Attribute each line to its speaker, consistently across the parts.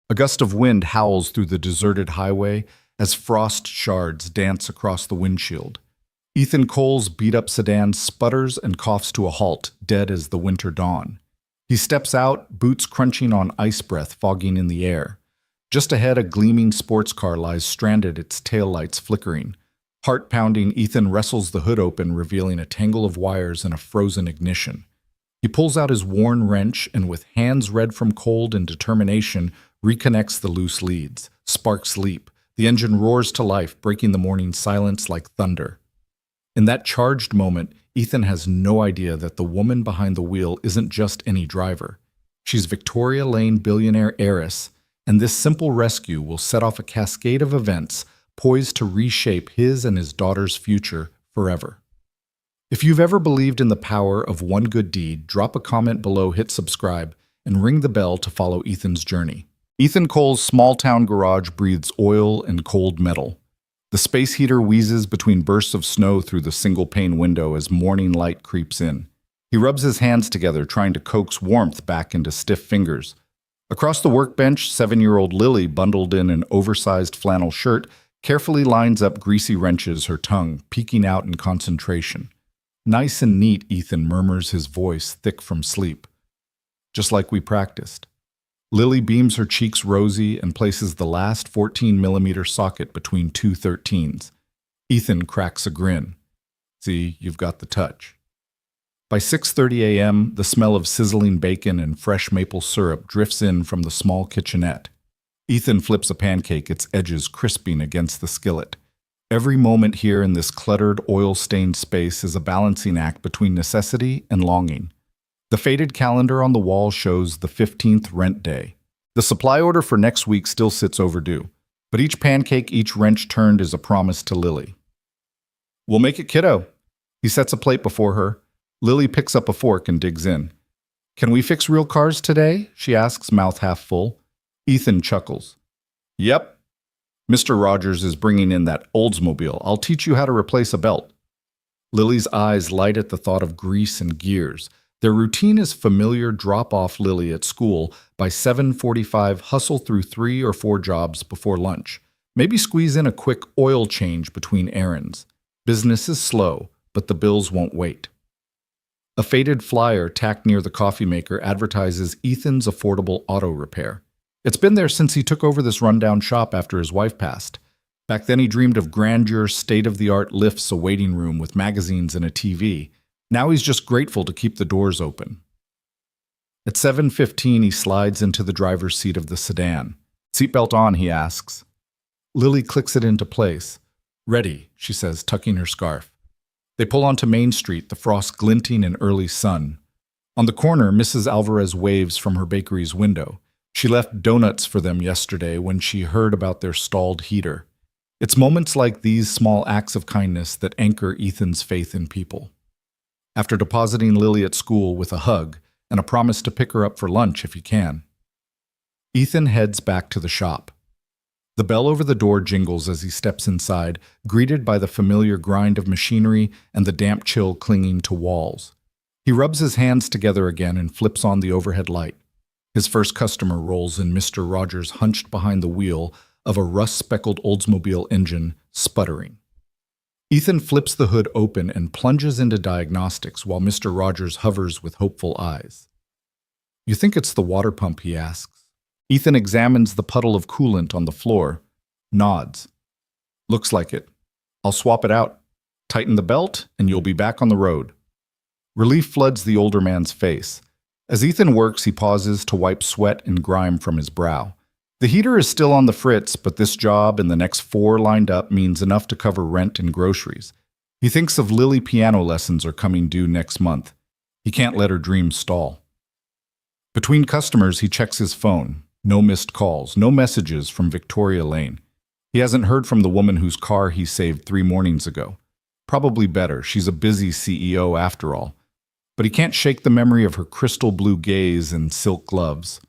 Speaker 1: A gust of wind howls through the deserted highway as frost shards dance across the windshield. Ethan Cole's beat-up sedan sputters and coughs to a halt, dead as the winter dawn. He steps out, boots crunching on ice breath fogging in the air. Just ahead, a gleaming sports car lies stranded, its taillights flickering. Heart-pounding, Ethan wrestles the hood open, revealing a tangle of wires and a frozen ignition. He pulls out his worn wrench and, with hands red from cold and determination, reconnects the loose leads. Sparks leap. The engine roars to life, breaking the morning silence like thunder. In that charged moment, Ethan has no idea that the woman behind the wheel isn't just any driver. She's Victoria Lane billionaire heiress, and this simple rescue will set off a cascade of events poised to reshape his and his daughter's future forever. If you've ever believed in the power of one good deed, drop a comment below, hit subscribe, and ring the bell to follow Ethan's journey. Ethan Cole's small-town garage breathes oil and cold metal. The space heater wheezes between bursts of snow through the single-pane window as morning light creeps in. He rubs his hands together, trying to coax warmth back into stiff fingers. Across the workbench, 7-year-old Lily, bundled in an oversized flannel shirt, carefully lines up greasy wrenches, her tongue peeking out in concentration. "Nice and neat," Ethan murmurs, his voice thick from sleep. "Just like we practiced." Lily beams her cheeks rosy and places the last 14mm socket between two 13s. Ethan cracks a grin. "See, you've got the touch." By 6:30 a.m., the smell of sizzling bacon and fresh maple syrup drifts in from the small kitchenette. Ethan flips a pancake, its edges crisping against the skillet. Every moment here in this cluttered, oil-stained space is a balancing act between necessity and longing. The faded calendar on the wall shows the 15th rent day. The supply order for next week still sits overdue, but each pancake, each wrench turned is a promise to Lily. "We'll make it, kiddo." He sets a plate before her. Lily picks up a fork and digs in. "Can we fix real cars today?" she asks, mouth half full. Ethan chuckles. "Yep. Mr. Rogers is bringing in that Oldsmobile. I'll teach you how to replace a belt." Lily's eyes light at the thought of grease and gears. Their routine is familiar: drop off Lily at school. By 7:45, hustle through 3 or 4 jobs before lunch. Maybe squeeze in a quick oil change between errands. Business is slow, but the bills won't wait. A faded flyer tacked near the coffee maker advertises Ethan's affordable auto repair. It's been there since he took over this rundown shop after his wife passed. Back then he dreamed of grandeur, state-of-the-art lifts, a waiting room with magazines and a TV. Now he's just grateful to keep the doors open. At 7:15, he slides into the driver's seat of the sedan. "Seatbelt on," he asks. Lily clicks it into place. "Ready," she says, tucking her scarf. They pull onto Main Street, the frost glinting in early sun. On the corner, Mrs. Alvarez waves from her bakery's window. She left donuts for them yesterday when she heard about their stalled heater. It's moments like these small acts of kindness that anchor Ethan's faith in people. After depositing Lily at school with a hug and a promise to pick her up for lunch if he can, Ethan heads back to the shop. The bell over the door jingles as he steps inside, greeted by the familiar grind of machinery and the damp chill clinging to walls. He rubs his hands together again and flips on the overhead light. His first customer rolls in, Mr. Rogers hunched behind the wheel of a rust-speckled Oldsmobile engine, sputtering. Ethan flips the hood open and plunges into diagnostics while Mr. Rogers hovers with hopeful eyes. "You think it's the water pump?" he asks. Ethan examines the puddle of coolant on the floor, nods. "Looks like it. I'll swap it out. Tighten the belt, and you'll be back on the road." Relief floods the older man's face. As Ethan works, he pauses to wipe sweat and grime from his brow. The heater is still on the fritz, but this job and the next 4 lined up means enough to cover rent and groceries. He thinks of Lily piano lessons are coming due next month. He can't let her dreams stall. Between customers, he checks his phone. No missed calls, no messages from Victoria Lane. He hasn't heard from the woman whose car he saved 3 mornings ago. Probably better, she's a busy CEO after all. But he can't shake the memory of her crystal blue gaze and silk gloves.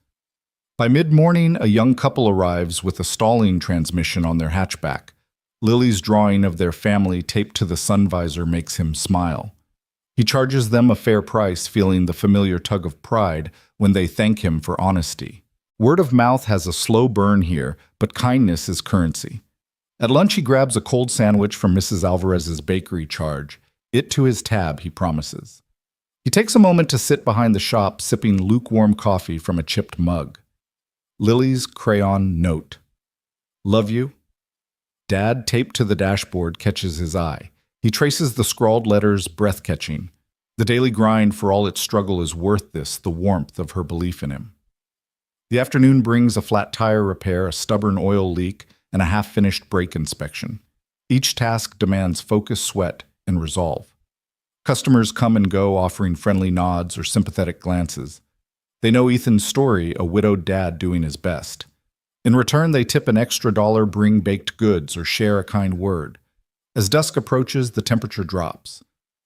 Speaker 1: By mid-morning, a young couple arrives with a stalling transmission on their hatchback. Lily's drawing of their family taped to the sun visor makes him smile. He charges them a fair price, feeling the familiar tug of pride when they thank him for honesty. Word of mouth has a slow burn here, but kindness is currency. At lunch, he grabs a cold sandwich from Mrs. Alvarez's bakery charge. It to his tab, he promises. He takes a moment to sit behind the shop, sipping lukewarm coffee from a chipped mug. Lily's crayon note. Love you? Dad, taped to the dashboard, catches his eye. He traces the scrawled letters, breath-catching. The daily grind, for all its struggle, is worth this, the warmth of her belief in him. The afternoon brings a flat tire repair, a stubborn oil leak, and a half-finished brake inspection. Each task demands focus, sweat, and resolve. Customers come and go, offering friendly nods or sympathetic glances. They know Ethan's story, a widowed dad doing his best. In return, they tip an extra $1, bring baked goods, or share a kind word. As dusk approaches, the temperature drops.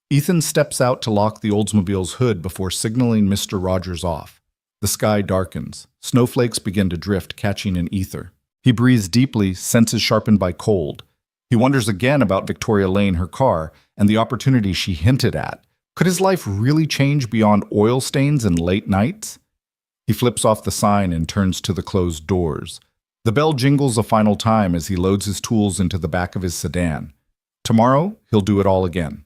Speaker 1: Ethan steps out to lock the Oldsmobile's hood before signaling Mr. Rogers off. The sky darkens. Snowflakes begin to drift, catching in ether. He breathes deeply, senses sharpened by cold. He wonders again about Victoria Lane, her car, and the opportunity she hinted at. Could his life really change beyond oil stains and late nights? He flips off the sign and turns to the closed doors. The bell jingles a final time as he loads his tools into the back of his sedan. Tomorrow, he'll do it all again.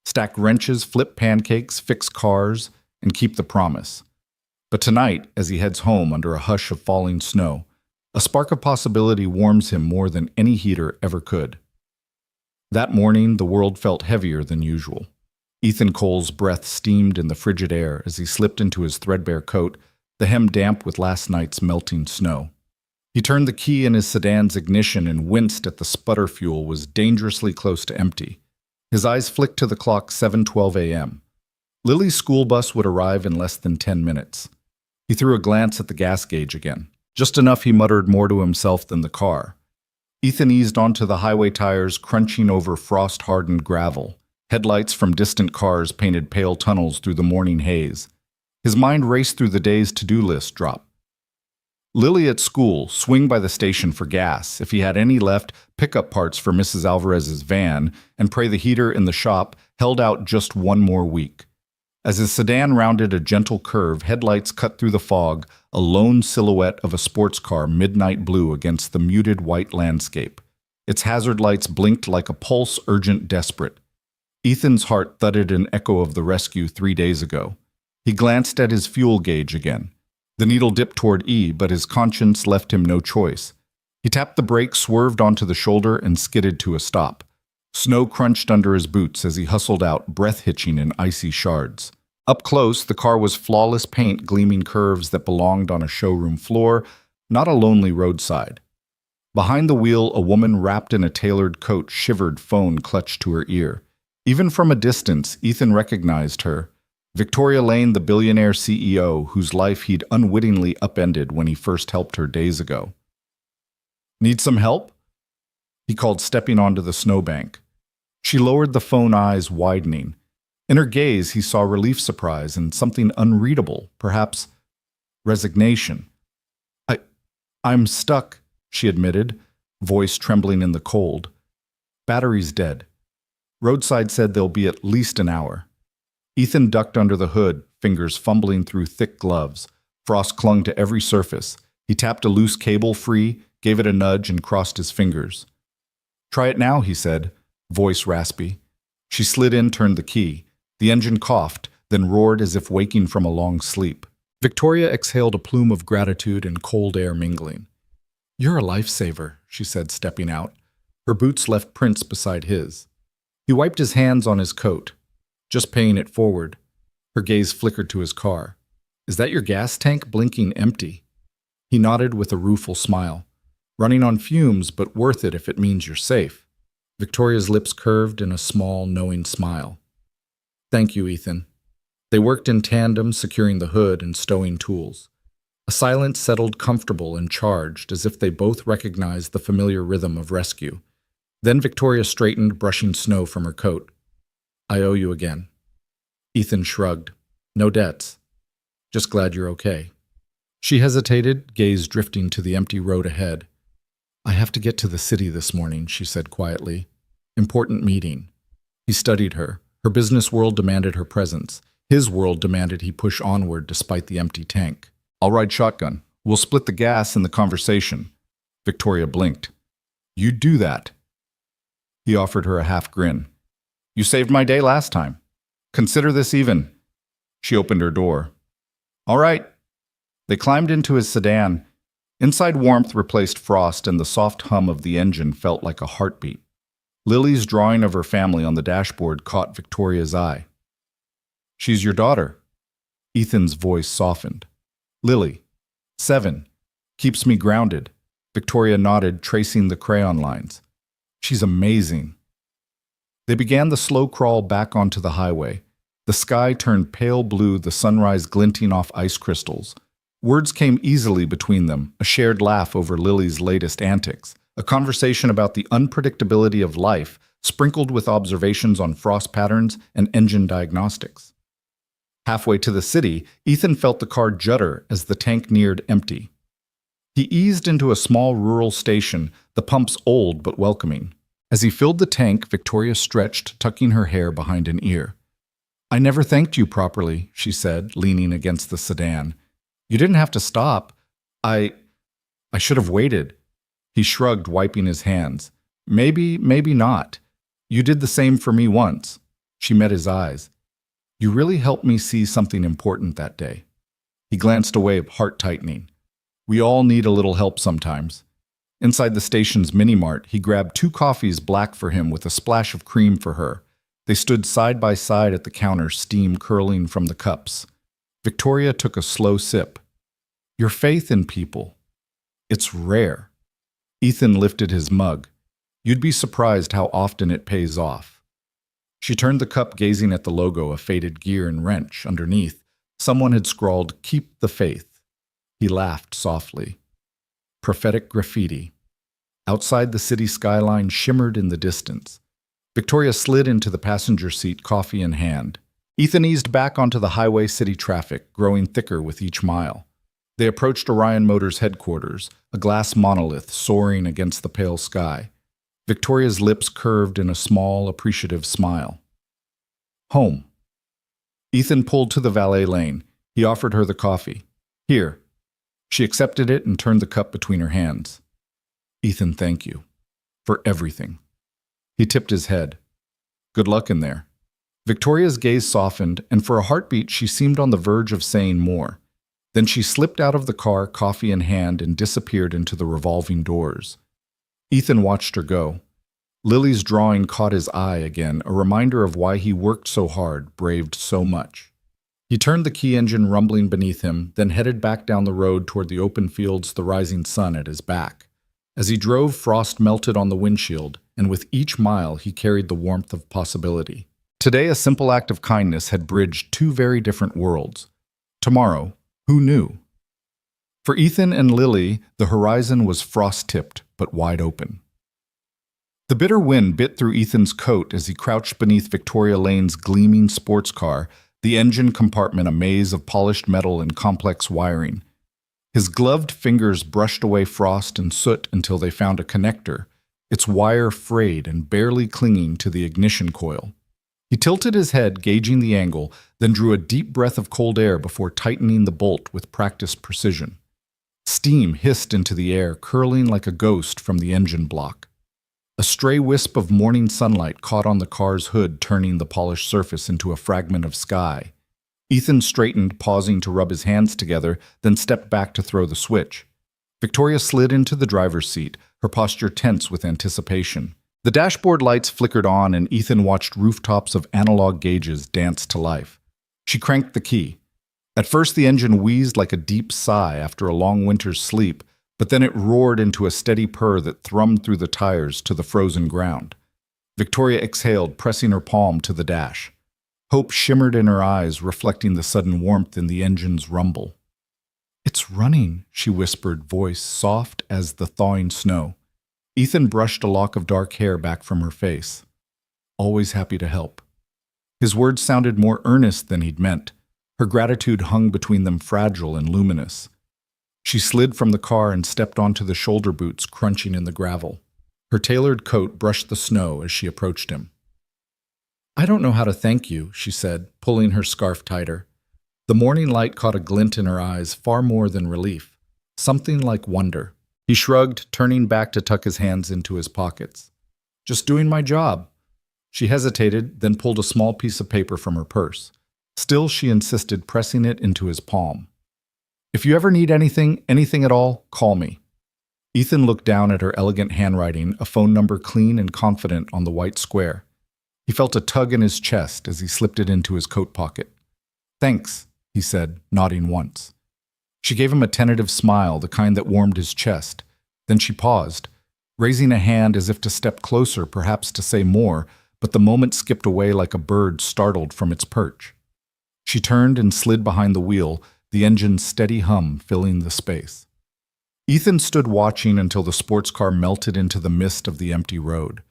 Speaker 1: Stack wrenches, flip pancakes, fix cars, and keep the promise. But tonight, as he heads home under a hush of falling snow, a spark of possibility warms him more than any heater ever could. That morning, the world felt heavier than usual. Ethan Cole's breath steamed in the frigid air as he slipped into his threadbare coat, the hem damp with last night's melting snow. He turned the key in his sedan's ignition and winced at the sputter fuel was dangerously close to empty. His eyes flicked to the clock, 7:12 a.m. Lily's school bus would arrive in less than 10 minutes. He threw a glance at the gas gauge again. Just enough, he muttered, more to himself than the car. Ethan eased onto the highway tires, crunching over frost-hardened gravel. Headlights from distant cars painted pale tunnels through the morning haze. His mind raced through the day's to-do list drop. Lily at school, swing by the station for gas, if he had any left, pick up parts for Mrs. Alvarez's van, and pray the heater in the shop held out just one more week. As his sedan rounded a gentle curve, headlights cut through the fog, a lone silhouette of a sports car midnight blue against the muted white landscape. Its hazard lights blinked like a pulse, urgent, desperate. Ethan's heart thudded an echo of the rescue 3 days ago. He glanced at his fuel gauge again. The needle dipped toward E, but his conscience left him no choice. He tapped the brake, swerved onto the shoulder, and skidded to a stop. Snow crunched under his boots as he hustled out, breath hitching in icy shards. Up close, the car was flawless paint, gleaming curves that belonged on a showroom floor, not a lonely roadside. Behind the wheel, a woman wrapped in a tailored coat shivered, phone clutched to her ear. Even from a distance, Ethan recognized her. Victoria Lane, the billionaire CEO, whose life he'd unwittingly upended when he first helped her days ago. Need some help? He called, stepping onto the snowbank. She lowered the phone, eyes widening. In her gaze, he saw relief, surprise, and something unreadable, perhaps resignation. I'm stuck, she admitted, voice trembling in the cold. Battery's dead. Roadside said they'll be at least an hour. Ethan ducked under the hood, fingers fumbling through thick gloves. Frost clung to every surface. He tapped a loose cable free, gave it a nudge, and crossed his fingers. Try it now, he said, voice raspy. She slid in, turned the key. The engine coughed, then roared as if waking from a long sleep. Victoria exhaled a plume of gratitude and cold air mingling. You're a lifesaver, she said, stepping out. Her boots left prints beside his. He wiped his hands on his coat, just paying it forward. Her gaze flickered to his car. Is that your gas tank, blinking empty? He nodded with a rueful smile. Running on fumes, but worth it if it means you're safe. Victoria's lips curved in a small, knowing smile. Thank you, Ethan. They worked in tandem, securing the hood and stowing tools. A silence settled, comfortable and charged, as if they both recognized the familiar rhythm of rescue. Then Victoria straightened, brushing snow from her coat. I owe you again. Ethan shrugged. No debts. Just glad you're okay. She hesitated, gaze drifting to the empty road ahead. I have to get to the city this morning, she said quietly. Important meeting. He studied her. Her business world demanded her presence. His world demanded he push onward despite the empty tank. I'll ride shotgun. We'll split the gas in the conversation. Victoria blinked. You do that. He offered her a half grin. You saved my day last time. Consider this even. She opened her door. All right. They climbed into his sedan. Inside warmth replaced frost, and the soft hum of the engine felt like a heartbeat. Lily's drawing of her family on the dashboard caught Victoria's eye. She's your daughter. Ethan's voice softened. Lily, 7, keeps me grounded. Victoria nodded, tracing the crayon lines. She's amazing. They began the slow crawl back onto the highway. The sky turned pale blue, the sunrise glinting off ice crystals. Words came easily between them, a shared laugh over Lily's latest antics, a conversation about the unpredictability of life, sprinkled with observations on frost patterns and engine diagnostics. Halfway to the city, Ethan felt the car judder as the tank neared empty. He eased into a small rural station, the pumps old but welcoming. As he filled the tank, Victoria stretched, tucking her hair behind an ear. I never thanked you properly, she said, leaning against the sedan. You didn't have to stop. I should have waited. He shrugged, wiping his hands. Maybe not. You did the same for me once. She met his eyes. You really helped me see something important that day. He glanced away, heart tightening. We all need a little help sometimes. Inside the station's mini-mart, he grabbed 2 coffees black for him with a splash of cream for her. They stood side by side at the counter, steam curling from the cups. Victoria took a slow sip. Your faith in people. It's rare. Ethan lifted his mug. You'd be surprised how often it pays off. She turned the cup, gazing at the logo, a faded gear and wrench. Underneath, someone had scrawled, Keep the faith. He laughed softly. Prophetic graffiti. Outside, the city skyline shimmered in the distance. Victoria slid into the passenger seat, coffee in hand. Ethan eased back onto the highway, city traffic, growing thicker with each mile. They approached Orion Motors' headquarters, a glass monolith soaring against the pale sky. Victoria's lips curved in a small, appreciative smile. Home. Ethan pulled to the valet lane. He offered her the coffee. Here. She accepted it and turned the cup between her hands. Ethan, thank you. For everything. He tipped his head. Good luck in there. Victoria's gaze softened, and for a heartbeat she seemed on the verge of saying more. Then she slipped out of the car, coffee in hand, and disappeared into the revolving doors. Ethan watched her go. Lily's drawing caught his eye again, a reminder of why he worked so hard, braved so much. He turned the key engine rumbling beneath him, then headed back down the road toward the open fields, the rising sun at his back. As he drove, frost melted on the windshield, and with each mile he carried the warmth of possibility. Today, a simple act of kindness had bridged 2 very different worlds. Tomorrow, who knew? For Ethan and Lily, the horizon was frost-tipped but wide open. The bitter wind bit through Ethan's coat as he crouched beneath Victoria Lane's gleaming sports car, the engine compartment a maze of polished metal and complex wiring. His gloved fingers brushed away frost and soot until they found a connector, its wire frayed and barely clinging to the ignition coil. He tilted his head, gauging the angle, then drew a deep breath of cold air before tightening the bolt with practiced precision. Steam hissed into the air, curling like a ghost from the engine block. A stray wisp of morning sunlight caught on the car's hood, turning the polished surface into a fragment of sky. Ethan straightened, pausing to rub his hands together, then stepped back to throw the switch. Victoria slid into the driver's seat, her posture tense with anticipation. The dashboard lights flickered on, and Ethan watched rooftops of analog gauges dance to life. She cranked the key. At first, the engine wheezed like a deep sigh after a long winter's sleep, but then it roared into a steady purr that thrummed through the tires to the frozen ground. Victoria exhaled, pressing her palm to the dash. Hope shimmered in her eyes, reflecting the sudden warmth in the engine's rumble. It's running, she whispered, voice soft as the thawing snow. Ethan brushed a lock of dark hair back from her face. Always happy to help. His words sounded more earnest than he'd meant. Her gratitude hung between them, fragile and luminous. She slid from the car and stepped onto the shoulder boots, crunching in the gravel. Her tailored coat brushed the snow as she approached him. I don't know how to thank you, she said, pulling her scarf tighter. The morning light caught a glint in her eyes, far more than relief. something like wonder. He shrugged, turning back to tuck his hands into his pockets. Just doing my job. She hesitated, then pulled a small piece of paper from her purse. Still, she insisted, pressing it into his palm. If you ever need anything at all, call me. Ethan looked down at her elegant handwriting, a phone number clean and confident on the white square. He felt a tug in his chest as he slipped it into his coat pocket. Thanks, he said, nodding once. She gave him a tentative smile, the kind that warmed his chest. Then she paused, raising a hand as if to step closer, perhaps to say more, but the moment skipped away like a bird startled from its perch. She turned and slid behind the wheel, the engine's steady hum filling the space. Ethan stood watching until the sports car melted into the mist of the empty road.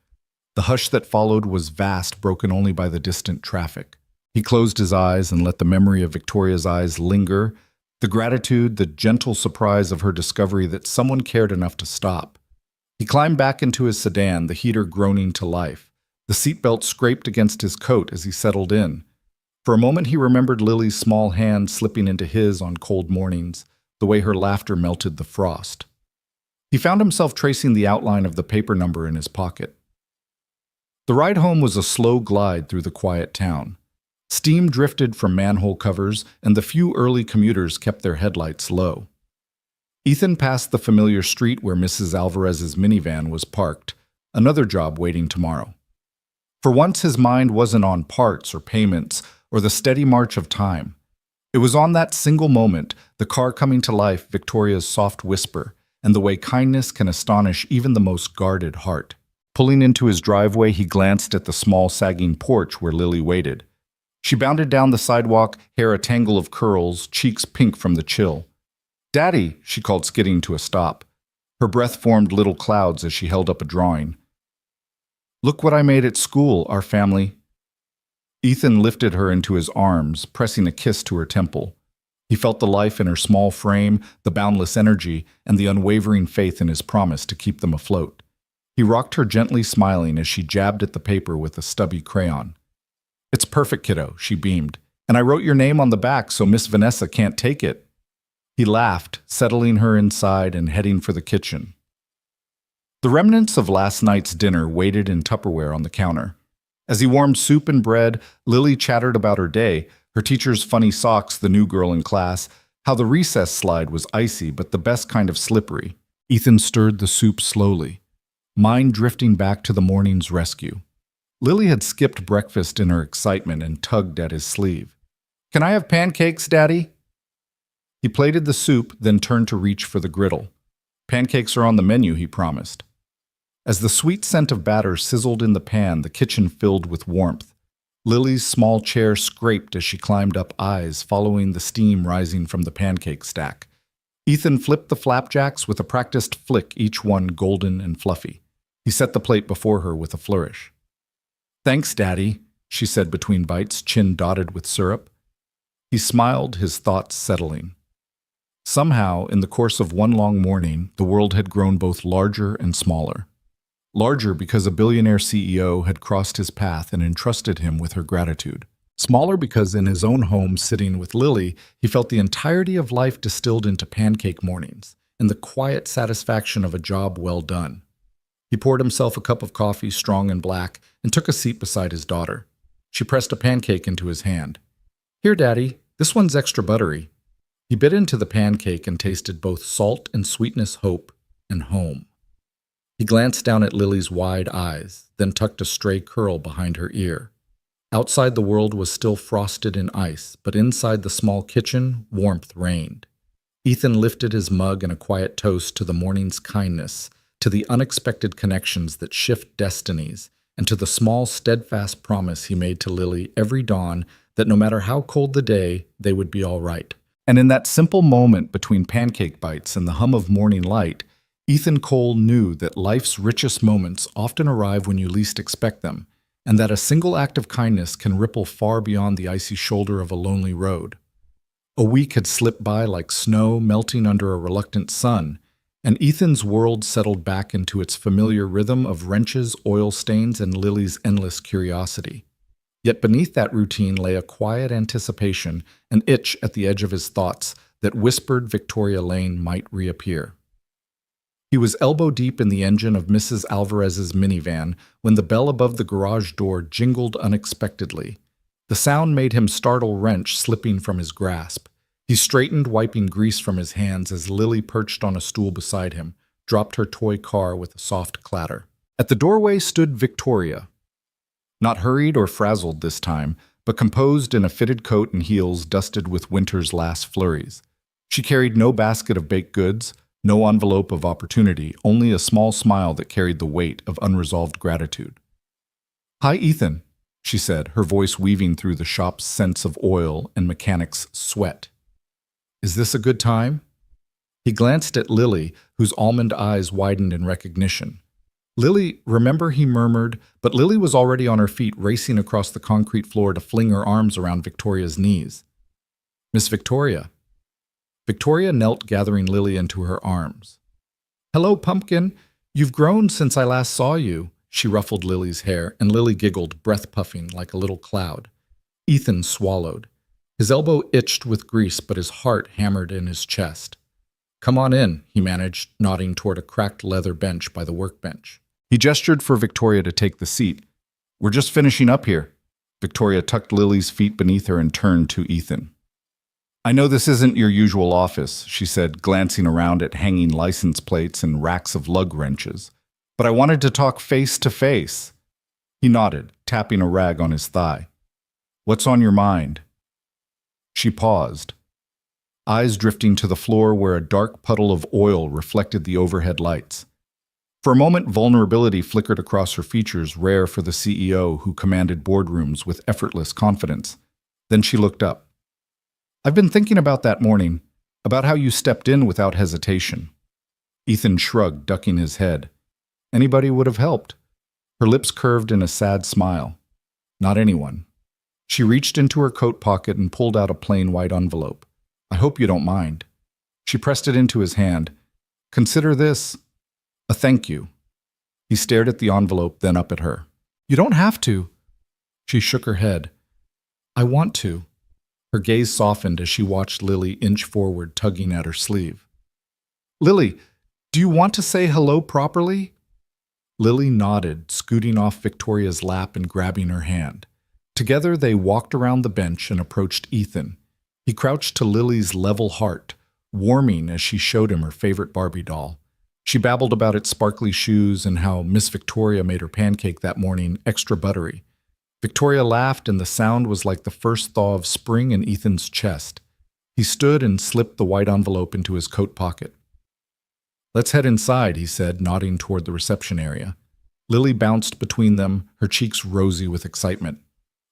Speaker 1: The hush that followed was vast, broken only by the distant traffic. He closed his eyes and let the memory of Victoria's eyes linger, the gratitude, the gentle surprise of her discovery that someone cared enough to stop. He climbed back into his sedan, the heater groaning to life. The seatbelt scraped against his coat as he settled in. For a moment he remembered Lily's small hand slipping into his on cold mornings, the way her laughter melted the frost. He found himself tracing the outline of the paper number in his pocket. The ride home was a slow glide through the quiet town. Steam drifted from manhole covers, and the few early commuters kept their headlights low. Ethan passed the familiar street where Mrs. Alvarez's minivan was parked, another job waiting tomorrow. For once his mind wasn't on parts or payments or the steady march of time. It was on that single moment, the car coming to life, Victoria's soft whisper, and the way kindness can astonish even the most guarded heart. Pulling into his driveway, he glanced at the small sagging porch where Lily waited. She bounded down the sidewalk, hair a tangle of curls, cheeks pink from the chill. "Daddy," she called, skidding to a stop. Her breath formed little clouds as she held up a drawing. "Look what I made at school, our family." Ethan lifted her into his arms, pressing a kiss to her temple. He felt the life in her small frame, the boundless energy, and the unwavering faith in his promise to keep them afloat. He rocked her gently, smiling as she jabbed at the paper with a stubby crayon. "It's perfect, kiddo," she beamed. "And I wrote your name on the back so Miss Vanessa can't take it." He laughed, settling her inside and heading for the kitchen. The remnants of last night's dinner waited in Tupperware on the counter. As he warmed soup and bread, Lily chattered about her day, her teacher's funny socks, the new girl in class, how the recess slide was icy but the best kind of slippery. Ethan stirred the soup slowly, mind drifting back to the morning's rescue. Lily had skipped breakfast in her excitement and tugged at his sleeve. "Can I have pancakes, Daddy?" He plated the soup, then turned to reach for the griddle. "Pancakes are on the menu," he promised. As the sweet scent of batter sizzled in the pan, the kitchen filled with warmth. Lily's small chair scraped as she climbed up, eyes following the steam rising from the pancake stack. Ethan flipped the flapjacks with a practiced flick, each one golden and fluffy. He set the plate before her with a flourish. "Thanks, Daddy," she said between bites, chin dotted with syrup. He smiled, his thoughts settling. Somehow, in the course of one long morning, the world had grown both larger and smaller. Larger because a billionaire CEO had crossed his path and entrusted him with her gratitude. Smaller because in his own home, sitting with Lily, he felt the entirety of life distilled into pancake mornings and the quiet satisfaction of a job well done. He poured himself a cup of coffee, strong and black, and took a seat beside his daughter. She pressed a pancake into his hand. "Here, Daddy, this one's extra buttery." He bit into the pancake and tasted both salt and sweetness, hope and home. He glanced down at Lily's wide eyes, then tucked a stray curl behind her ear. Outside the world was still frosted in ice, but inside the small kitchen, warmth reigned. Ethan lifted his mug in a quiet toast to the morning's kindness, to the unexpected connections that shift destinies, and to the small, steadfast promise he made to Lily every dawn that no matter how cold the day, they would be all right. And in that simple moment between pancake bites and the hum of morning light, Ethan Cole knew that life's richest moments often arrive when you least expect them, and that a single act of kindness can ripple far beyond the icy shoulder of a lonely road. A week had slipped by like snow melting under a reluctant sun, and Ethan's world settled back into its familiar rhythm of wrenches, oil stains, and Lily's endless curiosity. Yet beneath that routine lay a quiet anticipation, an itch at the edge of his thoughts, that whispered Victoria Lane might reappear. He was elbow-deep in the engine of Mrs. Alvarez's minivan when the bell above the garage door jingled unexpectedly. The sound made him startle wrench slipping from his grasp. He straightened, wiping grease from his hands as Lily, perched on a stool beside him, dropped her toy car with a soft clatter. At the doorway stood Victoria. Not hurried or frazzled this time, but composed in a fitted coat and heels dusted with winter's last flurries. She carried no basket of baked goods, no envelope of opportunity, only a small smile that carried the weight of unresolved gratitude. "Hi, Ethan," she said, her voice weaving through the shop's scents of oil and mechanics' sweat. "Is this a good time?" He glanced at Lily, whose almond eyes widened in recognition. "Lily, remember," he murmured, but Lily was already on her feet, racing across the concrete floor to fling her arms around Victoria's knees. "Miss Victoria." Victoria knelt, gathering Lily into her arms. "Hello, Pumpkin. You've grown since I last saw you." She ruffled Lily's hair, and Lily giggled, breath-puffing like a little cloud. Ethan swallowed. His elbow itched with grease, but his heart hammered in his chest. "Come on in," he managed, nodding toward a cracked leather bench by the workbench. He gestured for Victoria to take the seat. "We're just finishing up here." Victoria tucked Lily's feet beneath her and turned to Ethan. "I know this isn't your usual office," she said, glancing around at hanging license plates and racks of lug wrenches. "But I wanted to talk face to face." He nodded, tapping a rag on his thigh. "What's on your mind?" She paused, eyes drifting to the floor where a dark puddle of oil reflected the overhead lights. For a moment, vulnerability flickered across her features, rare for the CEO who commanded boardrooms with effortless confidence. Then she looked up. "I've been thinking about that morning, about how you stepped in without hesitation." Ethan shrugged, ducking his head. "Anybody would have helped." Her lips curved in a sad smile. "Not anyone." She reached into her coat pocket and pulled out a plain white envelope. "I hope you don't mind." She pressed it into his hand. "Consider this a thank you." He stared at the envelope, then up at her. "You don't have to." She shook her head. "I want to." Her gaze softened as she watched Lily inch forward, tugging at her sleeve. "Lily, do you want to say hello properly?" Lily nodded, scooting off Victoria's lap and grabbing her hand. Together they walked around the bench and approached Ethan. He crouched to Lily's level heart, warming as she showed him her favorite Barbie doll. She babbled about its sparkly shoes and how Miss Victoria made her pancake that morning extra buttery. Victoria laughed, and the sound was like the first thaw of spring in Ethan's chest. He stood and slipped the white envelope into his coat pocket. "Let's head inside," he said, nodding toward the reception area. Lily bounced between them, her cheeks rosy with excitement.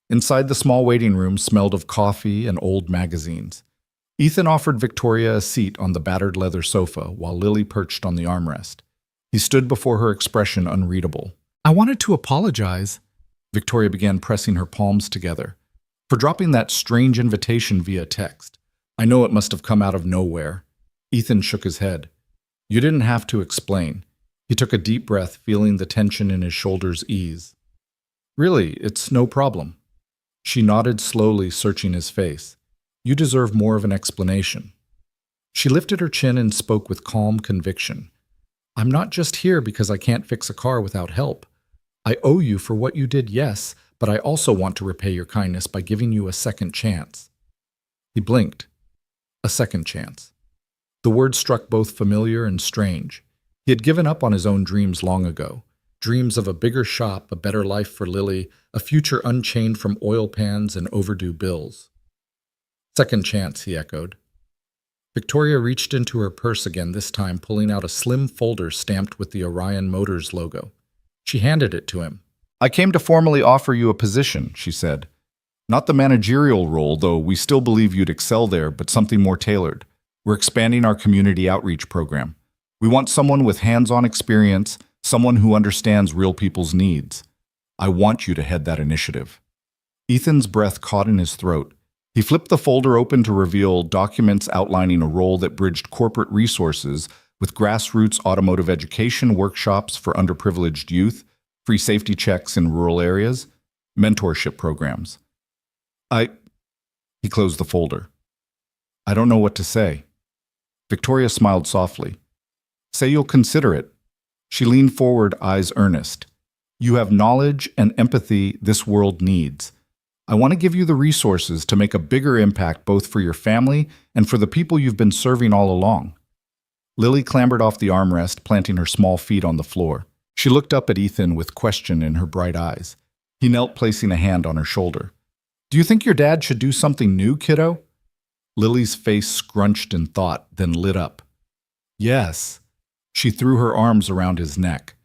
Speaker 1: Inside, the small waiting room smelled of coffee and old magazines. Ethan offered Victoria a seat on the battered leather sofa while Lily perched on the armrest. He stood before her, expression unreadable. "I wanted to apologize." Victoria began pressing her palms together. "For dropping that strange invitation via text. I know it must have come out of nowhere." Ethan shook his head. "You didn't have to explain." He took a deep breath, feeling the tension in his shoulders ease. "Really, it's no problem." She nodded slowly, searching his face. "You deserve more of an explanation." She lifted her chin and spoke with calm conviction. "I'm not just here because I can't fix a car without help. I owe you for what you did, yes, but I also want to repay your kindness by giving you a second chance." He blinked. A second chance. The word struck both familiar and strange. He had given up on his own dreams long ago. Dreams of a bigger shop, a better life for Lily, a future unchained from oil pans and overdue bills. "Second chance," he echoed. Victoria reached into her purse again, this time pulling out a slim folder stamped with the Orion Motors logo. She handed it to him. "I came to formally offer you a position," she said. "Not the managerial role, though we still believe you'd excel there, but something more tailored. We're expanding our community outreach program. We want someone with hands-on experience, someone who understands real people's needs. I want you to head that initiative." Ethan's breath caught in his throat. He flipped the folder open to reveal documents outlining a role that bridged corporate resources with grassroots automotive education workshops for underprivileged youth, free safety checks in rural areas, mentorship programs. He closed the folder. I don't know what to say. Victoria smiled softly. Say you'll consider it. She leaned forward, eyes earnest. You have knowledge and empathy this world needs. I want to give you the resources to make a bigger impact both for your family and for the people you've been serving all along. Lily clambered off the armrest, planting her small feet on the floor. She looked up at Ethan with question in her bright eyes. He knelt, placing a hand on her shoulder. Do you think your dad should do something new, kiddo? Lily's face scrunched in thought, then lit up. Yes. She threw her arms around his neck.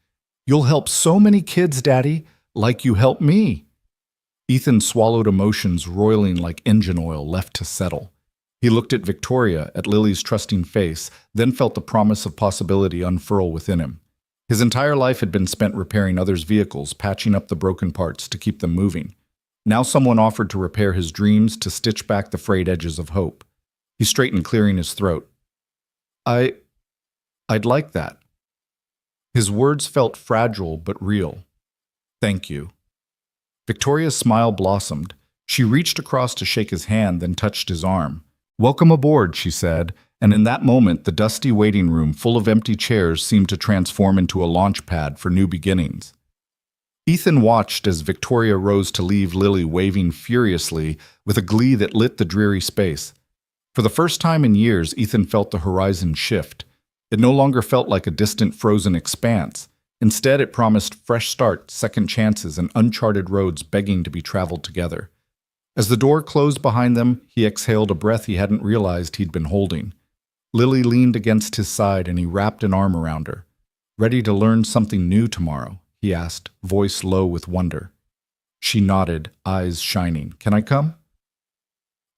Speaker 1: You'll help so many kids, Daddy, like you helped me. Ethan swallowed emotions roiling like engine oil left to settle. He looked at Victoria, at Lily's trusting face, then felt the promise of possibility unfurl within him. His entire life had been spent repairing others' vehicles, patching up the broken parts to keep them moving. Now someone offered to repair his dreams, to stitch back the frayed edges of hope. He straightened, clearing his throat. I'd like that. His words felt fragile but real. Thank you. Victoria's smile blossomed. She reached across to shake his hand, then touched his arm. Welcome aboard, she said, and in that moment the dusty waiting room full of empty chairs seemed to transform into a launch pad for new beginnings. Ethan watched as Victoria rose to leave, Lily waving furiously with a glee that lit the dreary space. For the first time in years, Ethan felt the horizon shift. It no longer felt like a distant frozen expanse. Instead, it promised fresh starts, second chances, and uncharted roads begging to be traveled together. As the door closed behind them, he exhaled a breath he hadn't realized he'd been holding. Lily leaned against his side and he wrapped an arm around her. Ready to learn something new tomorrow? He asked, voice low with wonder. She nodded, eyes shining. Can I come?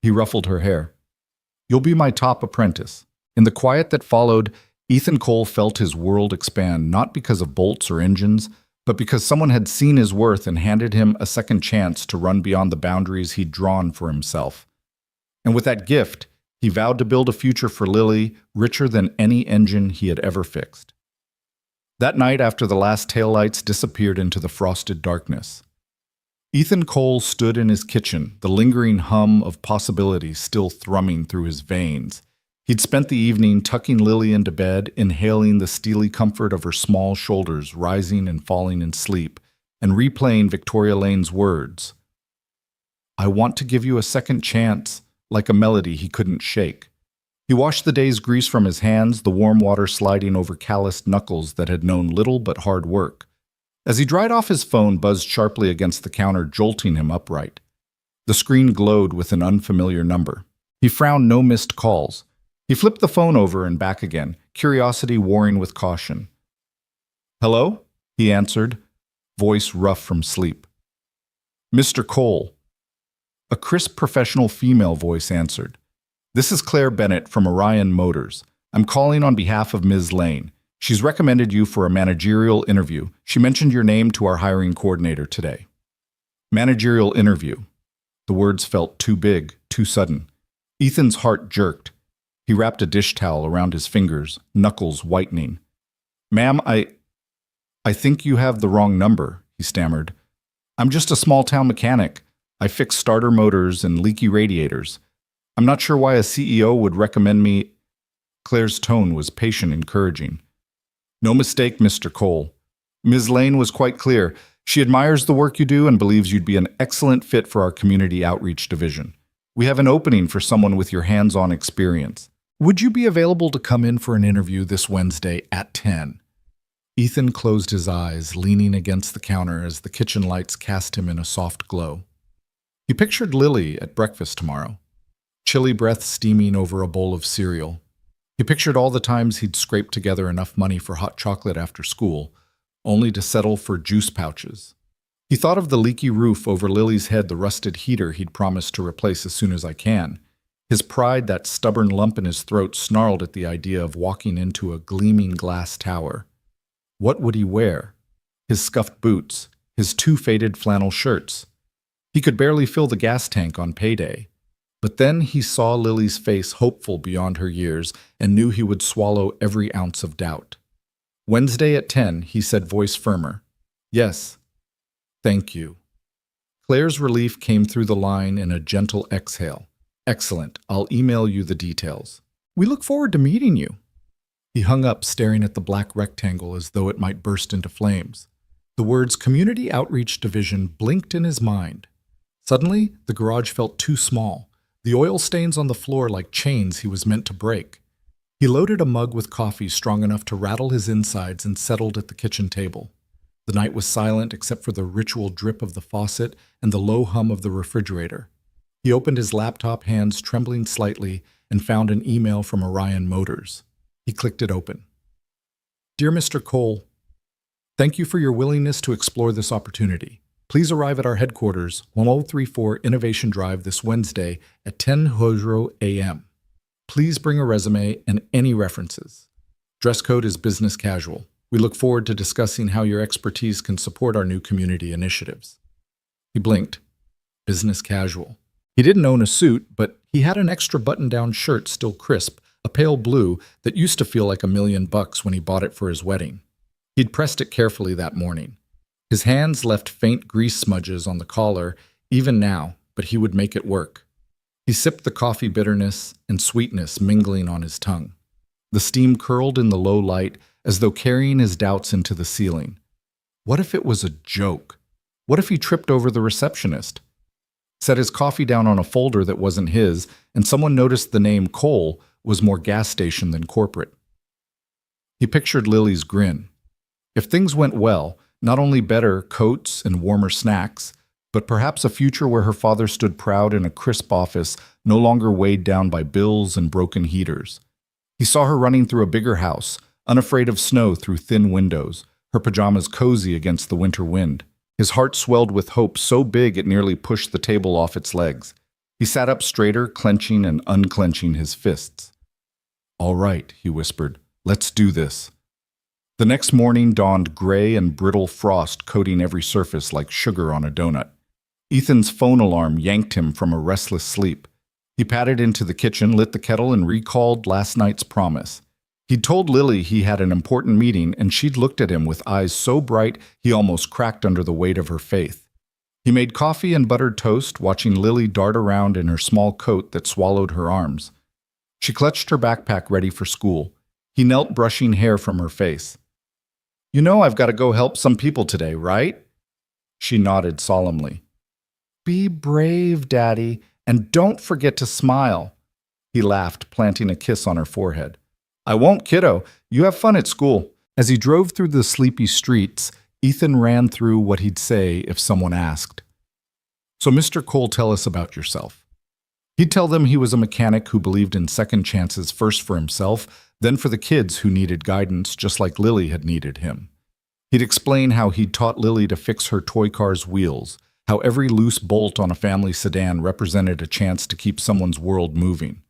Speaker 1: He ruffled her hair. You'll be my top apprentice. In the quiet that followed, Ethan Cole felt his world expand, not because of bolts or engines, but because someone had seen his worth and handed him a second chance to run beyond the boundaries he'd drawn for himself. And with that gift, he vowed to build a future for Lily richer than any engine he had ever fixed. That night, after the last taillights disappeared into the frosted darkness, Ethan Cole stood in his kitchen, the lingering hum of possibility still thrumming through his veins. He'd spent the evening tucking Lily into bed, inhaling the steely comfort of her small shoulders rising and falling in sleep, and replaying Victoria Lane's words. I want to give you a second chance, like a melody he couldn't shake. He washed the day's grease from his hands, the warm water sliding over calloused knuckles that had known little but hard work. As he dried off, his phone buzzed sharply against the counter, jolting him upright. The screen glowed with an unfamiliar number. He frowned, no missed calls. He flipped the phone over and back again, curiosity warring with caution. Hello? He answered, voice rough from sleep. Mr. Cole. A crisp professional female voice answered. This is Claire Bennett from Orion Motors. I'm calling on behalf of Ms. Lane. She's recommended you for a managerial interview. She mentioned your name to our hiring coordinator today. Managerial interview. The words felt too big, too sudden. Ethan's heart jerked. He wrapped a dish towel around his fingers, knuckles whitening. Ma'am, I think you have the wrong number, he stammered. I'm just a small-town mechanic. I fix starter motors and leaky radiators. I'm not sure why a CEO would recommend me. Claire's tone was patient, encouraging. No mistake, Mr. Cole. Ms. Lane was quite clear. She admires the work you do and believes you'd be an excellent fit for our community outreach division. We have an opening for someone with your hands-on experience. Would you be available to come in for an interview this Wednesday at 10? Ethan closed his eyes, leaning against the counter as the kitchen lights cast him in a soft glow. He pictured Lily at breakfast tomorrow, chilly breath steaming over a bowl of cereal. He pictured all the times he'd scraped together enough money for hot chocolate after school, only to settle for juice pouches. He thought of the leaky roof over Lily's head, the rusted heater he'd promised to replace as soon as I can. His pride, that stubborn lump in his throat, snarled at the idea of walking into a gleaming glass tower. What would he wear? His scuffed boots, his 2 faded flannel shirts. He could barely fill the gas tank on payday. But then he saw Lily's face, hopeful beyond her years, and knew he would swallow every ounce of doubt. Wednesday at 10, he said, voice firmer. Yes. Thank you. Claire's relief came through the line in a gentle exhale. Excellent. I'll email you the details. We look forward to meeting you. He hung up, staring at the black rectangle as though it might burst into flames. The words Community Outreach Division blinked in his mind. Suddenly, the garage felt too small, the oil stains on the floor like chains he was meant to break. He loaded a mug with coffee strong enough to rattle his insides and settled at the kitchen table. The night was silent except for the ritual drip of the faucet and the low hum of the refrigerator. He opened his laptop, hands trembling slightly, and found an email from Orion Motors. He clicked it open. Dear Mr. Cole, thank you for your willingness to explore this opportunity. Please arrive at our headquarters, 1034 Innovation Drive this Wednesday at 10:00 a.m. Please bring a resume and any references. Dress code is business casual. We look forward to discussing how your expertise can support our new community initiatives. He blinked. Business casual. He didn't own a suit, but he had an extra button-down shirt still crisp, a pale blue that used to feel like $1,000,000 when he bought it for his wedding. He'd pressed it carefully that morning. His hands left faint grease smudges on the collar, even now, but he would make it work. He sipped the coffee, bitterness and sweetness mingling on his tongue. The steam curled in the low light as though carrying his doubts into the ceiling. What if it was a joke? What if he tripped over the receptionist? Set his coffee down on a folder that wasn't his, and someone noticed the name Cole was more gas station than corporate. He pictured Lily's grin. If things went well, not only better coats and warmer snacks, but perhaps a future where her father stood proud in a crisp office, no longer weighed down by bills and broken heaters. He saw her running through a bigger house, unafraid of snow through thin windows, her pajamas cozy against the winter wind. His heart swelled with hope so big it nearly pushed the table off its legs. He sat up straighter, clenching and unclenching his fists. All right, he whispered, let's do this. The next morning dawned gray and brittle frost coating every surface like sugar on a donut. Ethan's phone alarm yanked him from a restless sleep. He padded into the kitchen, lit the kettle, and recalled last night's promise. He'd told Lily he had an important meeting, and she'd looked at him with eyes so bright he almost cracked under the weight of her faith. He made coffee and buttered toast, watching Lily dart around in her small coat that swallowed her arms. She clutched her backpack ready for school. He knelt, brushing hair from her face. You know I've got to go help some people today, right? She nodded solemnly. Be brave, Daddy, and don't forget to smile. He laughed, planting a kiss on her forehead. I won't, kiddo. You have fun at school. As he drove through the sleepy streets, Ethan ran through what he'd say if someone asked. So, Mr. Cole, tell us about yourself. He'd tell them he was a mechanic who believed in second chances, first for himself, then for the kids who needed guidance just like Lily had needed him. He'd explain how he'd taught Lily to fix her toy car's wheels, how every loose bolt on a family sedan represented a chance to keep someone's world moving.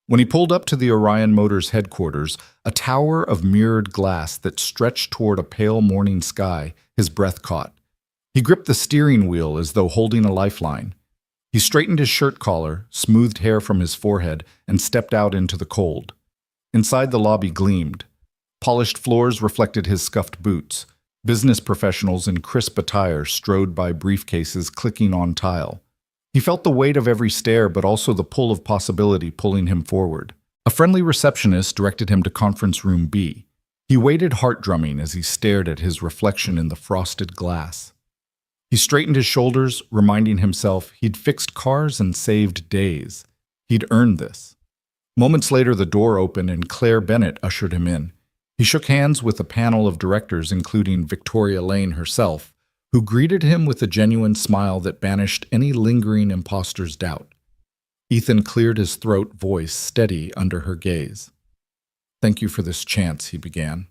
Speaker 1: When he pulled up to the Orion Motors headquarters, a tower of mirrored glass that stretched toward a pale morning sky, his breath caught. He gripped the steering wheel as though holding a lifeline. He straightened his shirt collar, smoothed hair from his forehead, and stepped out into the cold. Inside, the lobby gleamed. Polished floors reflected his scuffed boots. Business professionals in crisp attire strode by, briefcases clicking on tile. He felt the weight of every stare, but also the pull of possibility pulling him forward. A friendly receptionist directed him to Conference Room B. He waited, heart drumming, as he stared at his reflection in the frosted glass. He straightened his shoulders, reminding himself he'd fixed cars and saved days. He'd earned this. Moments later, the door opened and Claire Bennett ushered him in. He shook hands with a panel of directors, including Victoria Lane herself, who greeted him with a genuine smile that banished any lingering imposter's doubt. Ethan cleared his throat, voice steady under her gaze. Thank you for this chance, he began.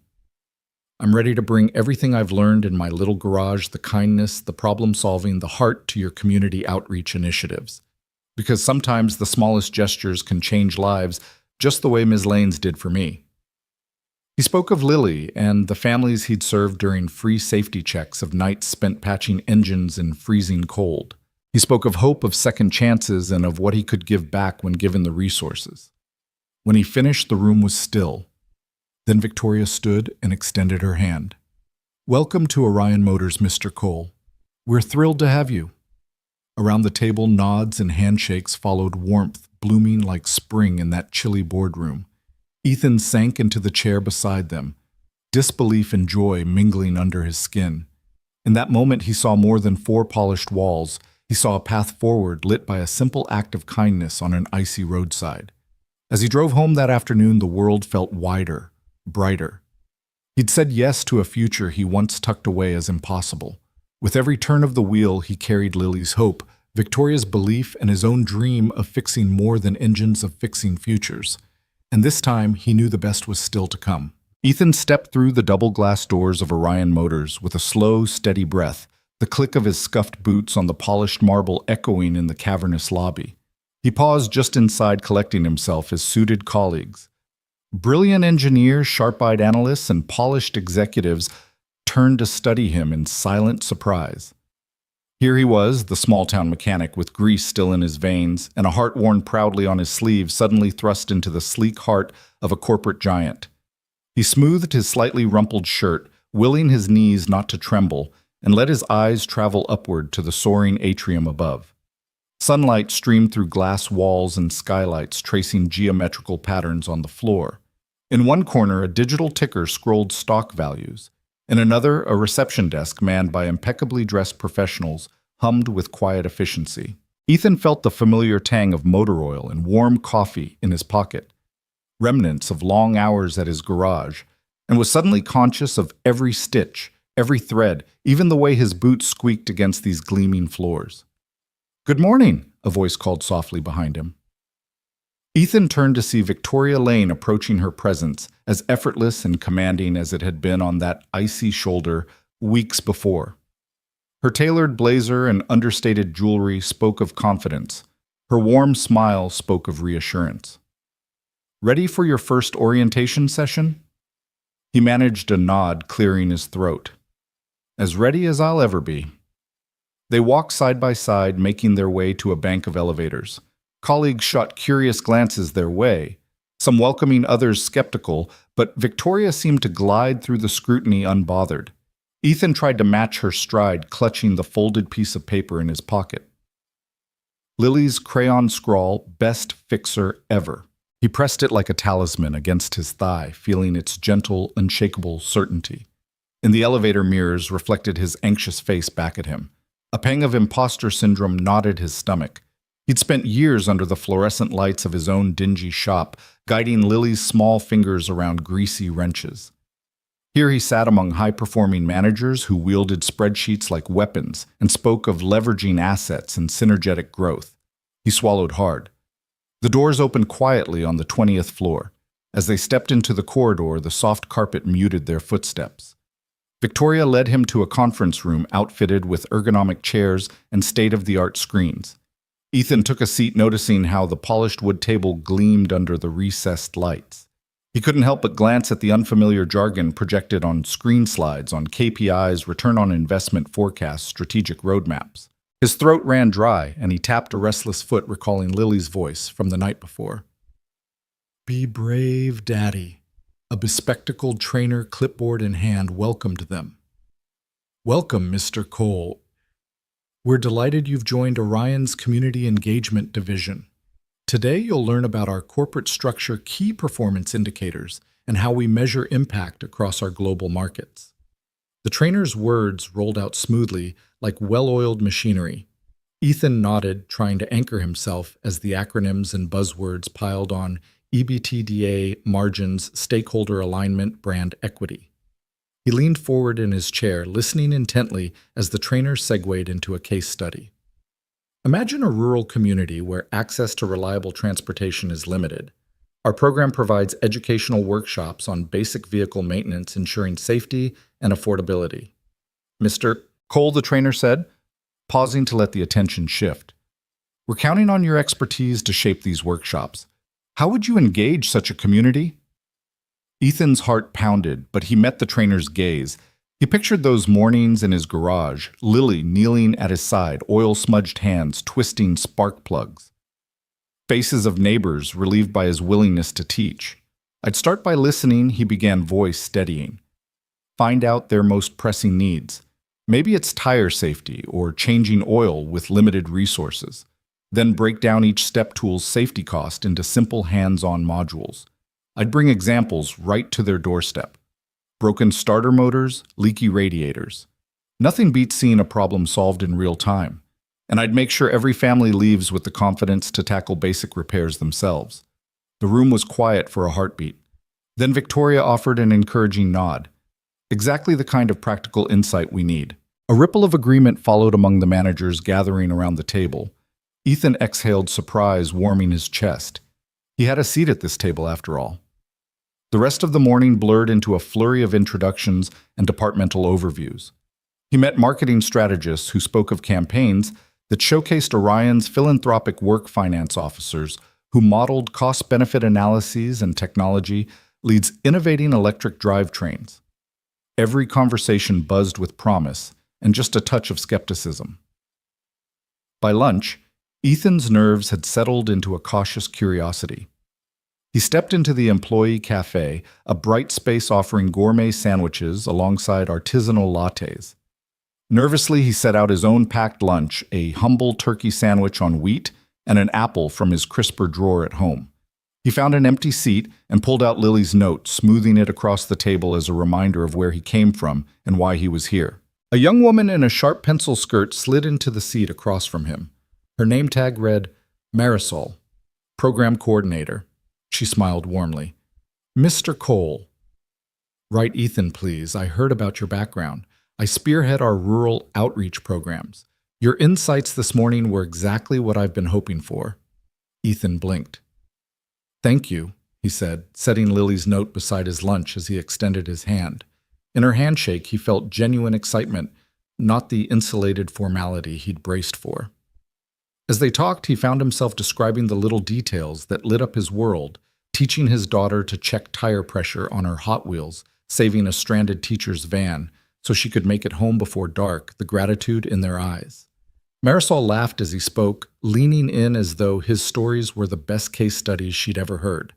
Speaker 1: I'm ready to bring everything I've learned in my little garage, the kindness, the problem-solving, the heart to your community outreach initiatives. Because sometimes the smallest gestures can change lives, just the way Ms. Lane's did for me. He spoke of Lily and the families he'd served during free safety checks, of nights spent patching engines in freezing cold. He spoke of hope, of second chances, and of what he could give back when given the resources. When he finished, the room was still. Then Victoria stood and extended her hand. Welcome to Orion Motors, Mr. Cole. We're thrilled to have you. Around the table, nods and handshakes followed, warmth blooming like spring in that chilly boardroom. Ethan sank into the chair beside them, disbelief and joy mingling under his skin. In that moment, he saw more than four polished walls. He saw a path forward lit by a simple act of kindness on an icy roadside. As he drove home that afternoon, the world felt wider, brighter. He'd said yes to a future he once tucked away as impossible. With every turn of the wheel, he carried Lily's hope, Victoria's belief, and his own dream of fixing more than engines of fixing futures. And this time, he knew the best was still to come. Ethan stepped through the double glass doors of Orion Motors with a slow, steady breath, the click of his scuffed boots on the polished marble echoing in the cavernous lobby. He paused just inside, collecting himself as suited colleagues. Brilliant engineers, sharp-eyed analysts, and polished executives turned to study him in silent surprise. Here he was, the small-town mechanic with grease still in his veins and a heart worn proudly on his sleeve, suddenly thrust into the sleek heart of a corporate giant. He smoothed his slightly rumpled shirt, willing his knees not to tremble, and let his eyes travel upward to the soaring atrium above. Sunlight streamed through glass walls and skylights, tracing geometrical patterns on the floor. In one corner, a digital ticker scrolled stock values. In another, a reception desk manned by impeccably dressed professionals hummed with quiet efficiency. Ethan felt the familiar tang of motor oil and warm coffee in his pocket, remnants of long hours at his garage, and was suddenly conscious of every stitch, every thread, even the way his boots squeaked against these gleaming floors. "Good morning," a voice called softly behind him. Ethan turned to see Victoria Lane approaching her presence, as effortless and commanding as it had been on that icy shoulder weeks before. Her tailored blazer and understated jewelry spoke of confidence. Her warm smile spoke of reassurance. "Ready for your first orientation session?" He managed a nod, clearing his throat. "As ready as I'll ever be." They walked side by side, making their way to a bank of elevators. Colleagues shot curious glances their way, some welcoming, others skeptical, but Victoria seemed to glide through the scrutiny unbothered. Ethan tried to match her stride, clutching the folded piece of paper in his pocket. Lily's crayon scrawl, "Best Fixer Ever." He pressed it like a talisman against his thigh, feeling its gentle, unshakable certainty. In the elevator mirrors reflected his anxious face back at him. A pang of imposter syndrome knotted his stomach. He'd spent years under the fluorescent lights of his own dingy shop, guiding Lily's small fingers around greasy wrenches. Here he sat among high-performing managers who wielded spreadsheets like weapons and spoke of leveraging assets and synergetic growth. He swallowed hard. The doors opened quietly on the 20th floor. As they stepped into the corridor, the soft carpet muted their footsteps. Victoria led him to a conference room outfitted with ergonomic chairs and state-of-the-art screens. Ethan took a seat, noticing how the polished wood table gleamed under the recessed lights. He couldn't help but glance at the unfamiliar jargon projected on screen slides on KPIs, return on investment forecasts, strategic roadmaps. His throat ran dry, and he tapped a restless foot, recalling Lily's voice from the night before. "Be brave, Daddy." A bespectacled trainer, clipboard in hand, welcomed them. "Welcome, Mr. Cole. We're delighted you've joined Orion's Community Engagement Division. Today you'll learn about our corporate structure, key performance indicators, and how we measure impact across our global markets." The trainer's words rolled out smoothly, like well-oiled machinery. Ethan nodded, trying to anchor himself as the acronyms and buzzwords piled on: EBITDA, margins, stakeholder alignment, brand equity. He leaned forward in his chair, listening intently as the trainer segued into a case study. Imagine a rural community where access to reliable transportation is limited. Our program provides educational workshops on basic vehicle maintenance, ensuring safety and affordability. "Mr. Cole," the trainer said, pausing to let the attention shift. "We're counting on your expertise to shape these workshops. How would you engage such a community?" Ethan's heart pounded, but he met the trainer's gaze. He pictured those mornings in his garage, Lily kneeling at his side, oil-smudged hands twisting spark plugs. Faces of neighbors relieved by his willingness to teach. "I'd start by listening," he began, voice steadying. "Find out their most pressing needs. Maybe it's tire safety or changing oil with limited resources. Then break down each step tool's safety cost into simple hands-on modules. I'd bring examples right to their doorstep. Broken starter motors, leaky radiators. Nothing beats seeing a problem solved in real time. And I'd make sure every family leaves with the confidence to tackle basic repairs themselves. The room was quiet for a heartbeat. Then Victoria offered an encouraging nod. Exactly the kind of practical insight we need. A ripple of agreement followed among the managers gathering around the table. Ethan exhaled surprise, warming his chest. He had a seat at this table after all. The rest of the morning blurred into a flurry of introductions and departmental overviews. He met marketing strategists who spoke of campaigns that showcased Orion's philanthropic work finance officers who modeled cost-benefit analyses and technology leads innovating electric drivetrains. Every conversation buzzed with promise and just a touch of skepticism. By lunch, Ethan's nerves had settled into a cautious curiosity. He stepped into the employee cafe, a bright space offering gourmet sandwiches alongside artisanal lattes. Nervously, he set out his own packed lunch, a humble turkey sandwich on wheat and an apple from his crisper drawer at home. He found an empty seat and pulled out Lily's note, smoothing it across the table as a reminder of where he came from and why he was here. A young woman in a sharp pencil skirt slid into the seat across from him. Her name tag read, Marisol, Program Coordinator. She smiled warmly. Mr. Cole. Write Ethan, please. I heard about your background. I spearhead our rural outreach programs. Your insights this morning were exactly what I've been hoping for. Ethan blinked. Thank you, he said, setting Lily's note beside his lunch as he extended his hand. In her handshake, he felt genuine excitement, not the insulated formality he'd braced for. As they talked, he found himself describing the little details that lit up his world, teaching his daughter to check tire pressure on her Hot Wheels, saving a stranded teacher's van so she could make it home before dark, the gratitude in their eyes. Marisol laughed as he spoke, leaning in as though his stories were the best case studies she'd ever heard.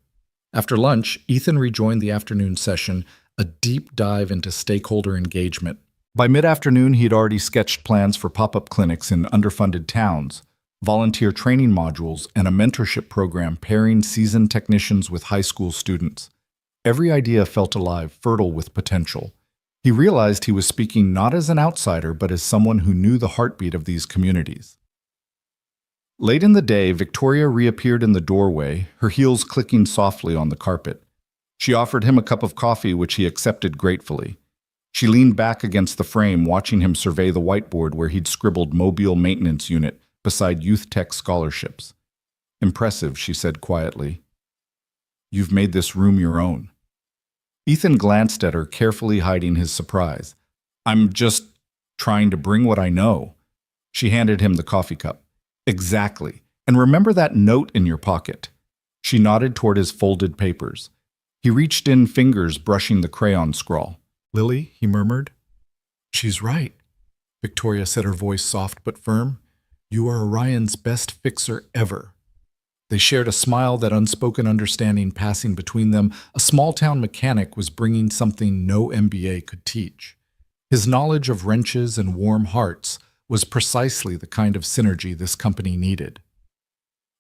Speaker 1: After lunch, Ethan rejoined the afternoon session, a deep dive into stakeholder engagement. By mid-afternoon, he'd already sketched plans for pop-up clinics in underfunded towns, volunteer training modules, and a mentorship program pairing seasoned technicians with high school students. Every idea felt alive, fertile with potential. He realized he was speaking not as an outsider, but as someone who knew the heartbeat of these communities. Late in the day, Victoria reappeared in the doorway, her heels clicking softly on the carpet. She offered him a cup of coffee, which he accepted gratefully. She leaned back against the frame, watching him survey the whiteboard where he'd scribbled Mobile Maintenance Unit beside Youth Tech scholarships. Impressive, she said quietly. You've made this room your own. Ethan glanced at her, carefully hiding his surprise. I'm just trying to bring what I know. She handed him the coffee cup. Exactly. And remember that note in your pocket. She nodded toward his folded papers. He reached in, fingers brushing the crayon scrawl. Lily, he murmured. She's right. Victoria said, her voice soft but firm. You are Orion's best fixer ever. They shared a smile, that unspoken understanding passing between them. A small-town mechanic was bringing something no MBA could teach. His knowledge of wrenches and warm hearts was precisely the kind of synergy this company needed.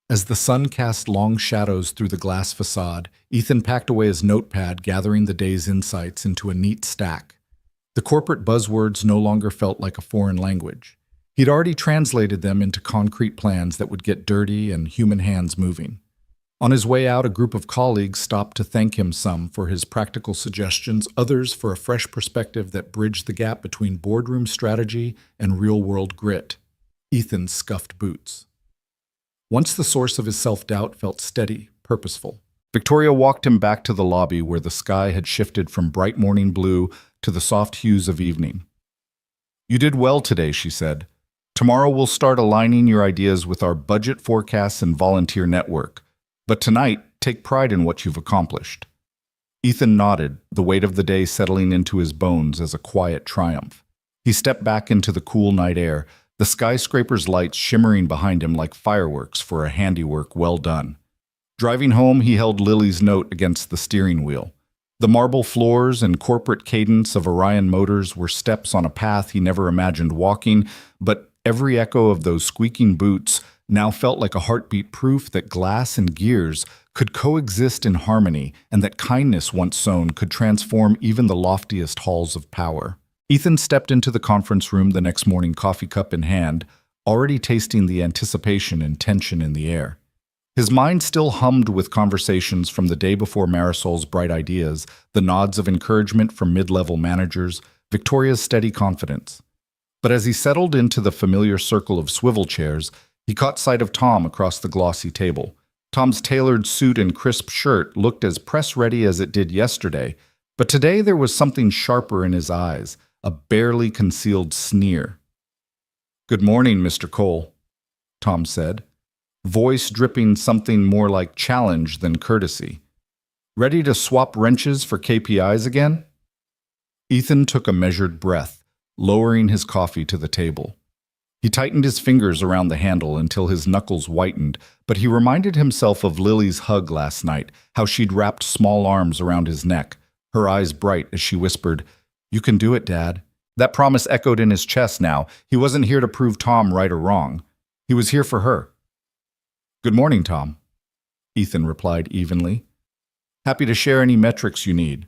Speaker 1: As the sun cast long shadows through the glass facade, Ethan packed away his notepad, gathering the day's insights into a neat stack. The corporate buzzwords no longer felt like a foreign language. He'd already translated them into concrete plans that would get dirty and human hands moving. On his way out, a group of colleagues stopped to thank him, some for his practical suggestions, others for a fresh perspective that bridged the gap between boardroom strategy and real-world grit. Ethan scuffed boots. Once the source of his self-doubt felt steady, purposeful. Victoria walked him back to the lobby where the sky had shifted from bright morning blue to the soft hues of evening. You did well today, she said. Tomorrow we'll start aligning your ideas with our budget forecasts and volunteer network. But tonight, take pride in what you've accomplished. Ethan nodded, the weight of the day settling into his bones as a quiet triumph. He stepped back into the cool night air, the skyscraper's lights shimmering behind him like fireworks for a handiwork well done. Driving home, he held Lily's note against the steering wheel. The marble floors and corporate cadence of Orion Motors were steps on a path he never imagined walking, but every echo of those squeaking boots now felt like a heartbeat proof that glass and gears could coexist in harmony and that kindness once sown could transform even the loftiest halls of power. Ethan stepped into the conference room the next morning, coffee cup in hand, already tasting the anticipation and tension in the air. His mind still hummed with conversations from the day before Marisol's bright ideas, the nods of encouragement from mid-level managers, Victoria's steady confidence. But as he settled into the familiar circle of swivel chairs, he caught sight of Tom across the glossy table. Tom's tailored suit and crisp shirt looked as press-ready as it did yesterday, but today there was something sharper in his eyes, a barely concealed sneer. "Good morning, Mr. Cole," Tom said, voice dripping something more like challenge than courtesy. "Ready to swap wrenches for KPIs again?" Ethan took a measured breath, lowering his coffee to the table. He tightened his fingers around the handle until his knuckles whitened, but he reminded himself of Lily's hug last night, how she'd wrapped small arms around his neck, her eyes bright as she whispered, "You can do it, Dad." That promise echoed in his chest now. He wasn't here to prove Tom right or wrong. He was here for her. "Good morning, Tom," Ethan replied evenly. "Happy to share any metrics you need."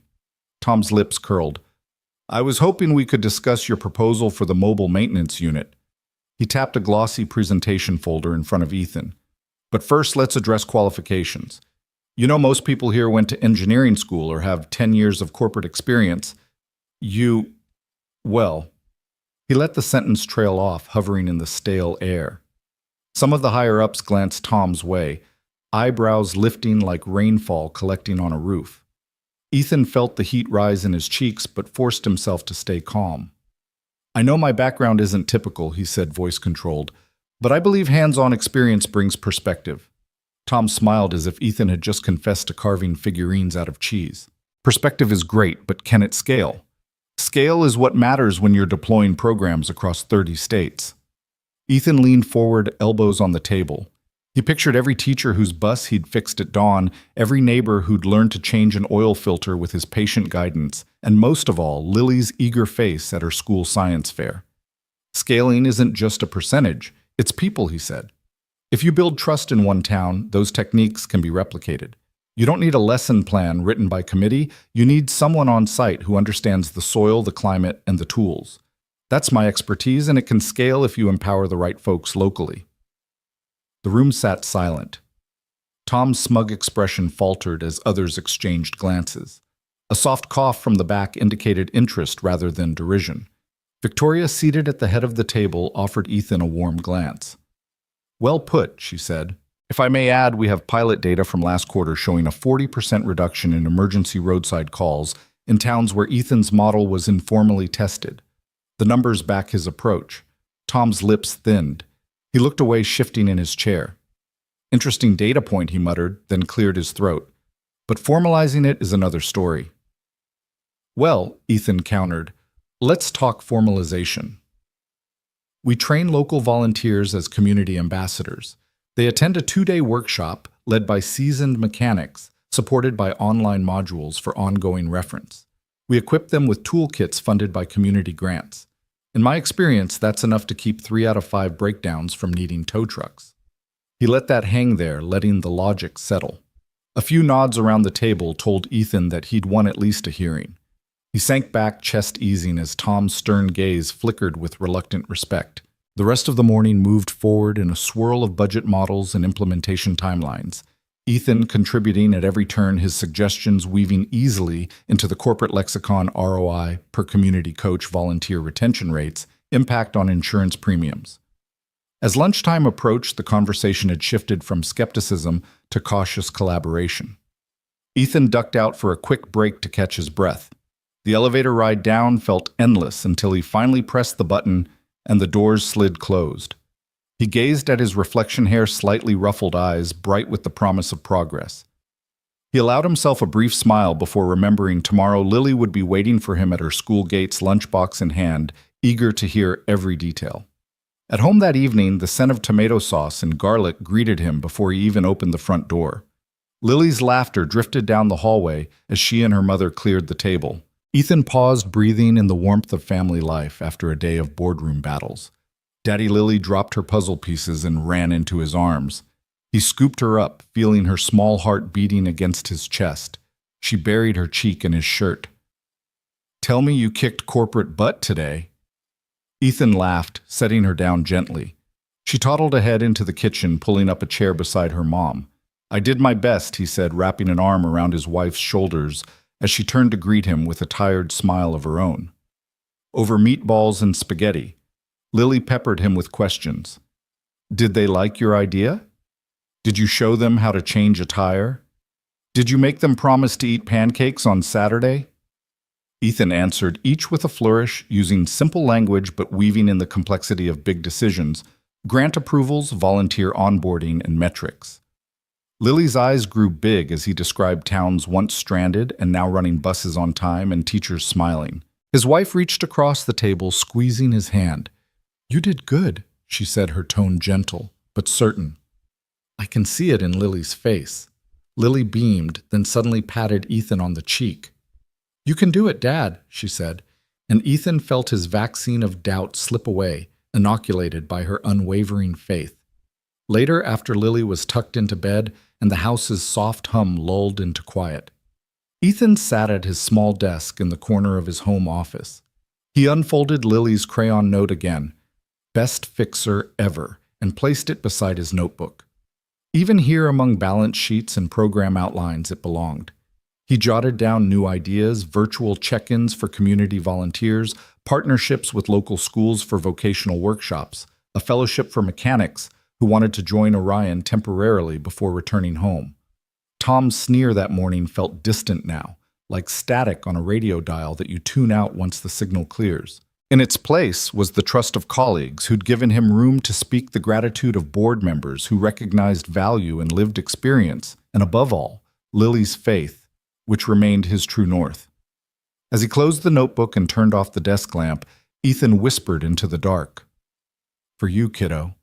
Speaker 1: Tom's lips curled. "I was hoping we could discuss your proposal for the mobile maintenance unit." He tapped a glossy presentation folder in front of Ethan. "But first, let's address qualifications. You know, most people here went to engineering school or have 10 years of corporate experience. Well, he let the sentence trail off, hovering in the stale air. Some of the higher-ups glanced Tom's way, eyebrows lifting like rainfall collecting on a roof. Ethan felt the heat rise in his cheeks, but forced himself to stay calm. "I know my background isn't typical," he said, voice-controlled, "but I believe hands-on experience brings perspective." Tom smiled as if Ethan had just confessed to carving figurines out of cheese. "Perspective is great, but can it scale? Scale is what matters when you're deploying programs across 30 states." Ethan leaned forward, elbows on the table. He pictured every teacher whose bus he'd fixed at dawn, every neighbor who'd learned to change an oil filter with his patient guidance, and most of all, Lily's eager face at her school science fair. "Scaling isn't just a percentage, it's people," he said. "If you build trust in one town, those techniques can be replicated. You don't need a lesson plan written by committee, you need someone on site who understands the soil, the climate, and the tools. That's my expertise, and it can scale if you empower the right folks locally." The room sat silent. Tom's smug expression faltered as others exchanged glances. A soft cough from the back indicated interest rather than derision. Victoria, seated at the head of the table, offered Ethan a warm glance. "Well put," she said. "If I may add, we have pilot data from last quarter showing a 40% reduction in emergency roadside calls in towns where Ethan's model was informally tested. The numbers back his approach." Tom's lips thinned. He looked away, shifting in his chair. "Interesting data point," he muttered, then cleared his throat. "But formalizing it is another story." "Well," Ethan countered, "let's talk formalization. We train local volunteers as community ambassadors. They attend a 2-day workshop led by seasoned mechanics, supported by online modules for ongoing reference. We equip them with toolkits funded by community grants. In my experience, that's enough to keep 3 out of 5 breakdowns from needing tow trucks." He let that hang there, letting the logic settle. A few nods around the table told Ethan that he'd won at least a hearing. He sank back, chest easing, as Tom's stern gaze flickered with reluctant respect. The rest of the morning moved forward in a swirl of budget models and implementation timelines. Ethan contributing at every turn, his suggestions weaving easily into the corporate lexicon: ROI, per community coach volunteer retention rates, impact on insurance premiums. As lunchtime approached, the conversation had shifted from skepticism to cautious collaboration. Ethan ducked out for a quick break to catch his breath. The elevator ride down felt endless until he finally pressed the button and the doors slid closed. He gazed at his reflection hair, slightly ruffled eyes, bright with the promise of progress. He allowed himself a brief smile before remembering tomorrow Lily would be waiting for him at her school gates, lunchbox in hand, eager to hear every detail. At home that evening, the scent of tomato sauce and garlic greeted him before he even opened the front door. Lily's laughter drifted down the hallway as she and her mother cleared the table. Ethan paused, breathing in the warmth of family life after a day of boardroom battles. Daddy Lily dropped her puzzle pieces and ran into his arms. He scooped her up, feeling her small heart beating against his chest. She buried her cheek in his shirt. "Tell me you kicked corporate butt today." Ethan laughed, setting her down gently. She toddled ahead into the kitchen, pulling up a chair beside her mom. "I did my best," he said, wrapping an arm around his wife's shoulders as she turned to greet him with a tired smile of her own. Over meatballs and spaghetti, Lily peppered him with questions. "Did they like your idea? Did you show them how to change a tire? Did you make them promise to eat pancakes on Saturday?" Ethan answered, each with a flourish, using simple language but weaving in the complexity of big decisions, grant approvals, volunteer onboarding, and metrics. Lily's eyes grew big as he described towns once stranded and now running buses on time and teachers smiling. His wife reached across the table, squeezing his hand. "You did good," she said, her tone gentle but certain. "I can see it in Lily's face." Lily beamed, then suddenly patted Ethan on the cheek. "You can do it, Dad," she said, and Ethan felt his vaccine of doubt slip away, inoculated by her unwavering faith. Later, after Lily was tucked into bed and the house's soft hum lulled into quiet, Ethan sat at his small desk in the corner of his home office. He unfolded Lily's crayon note again, "Best fixer ever," and placed it beside his notebook. Even here among balance sheets and program outlines it belonged. He jotted down new ideas, virtual check-ins for community volunteers, partnerships with local schools for vocational workshops, a fellowship for mechanics who wanted to join Orion temporarily before returning home. Tom's sneer that morning felt distant now, like static on a radio dial that you tune out once the signal clears. In its place was the trust of colleagues who'd given him room to speak, the gratitude of board members who recognized value and lived experience, and above all, Lily's faith, which remained his true north. As he closed the notebook and turned off the desk lamp, Ethan whispered into the dark, "For you, kiddo."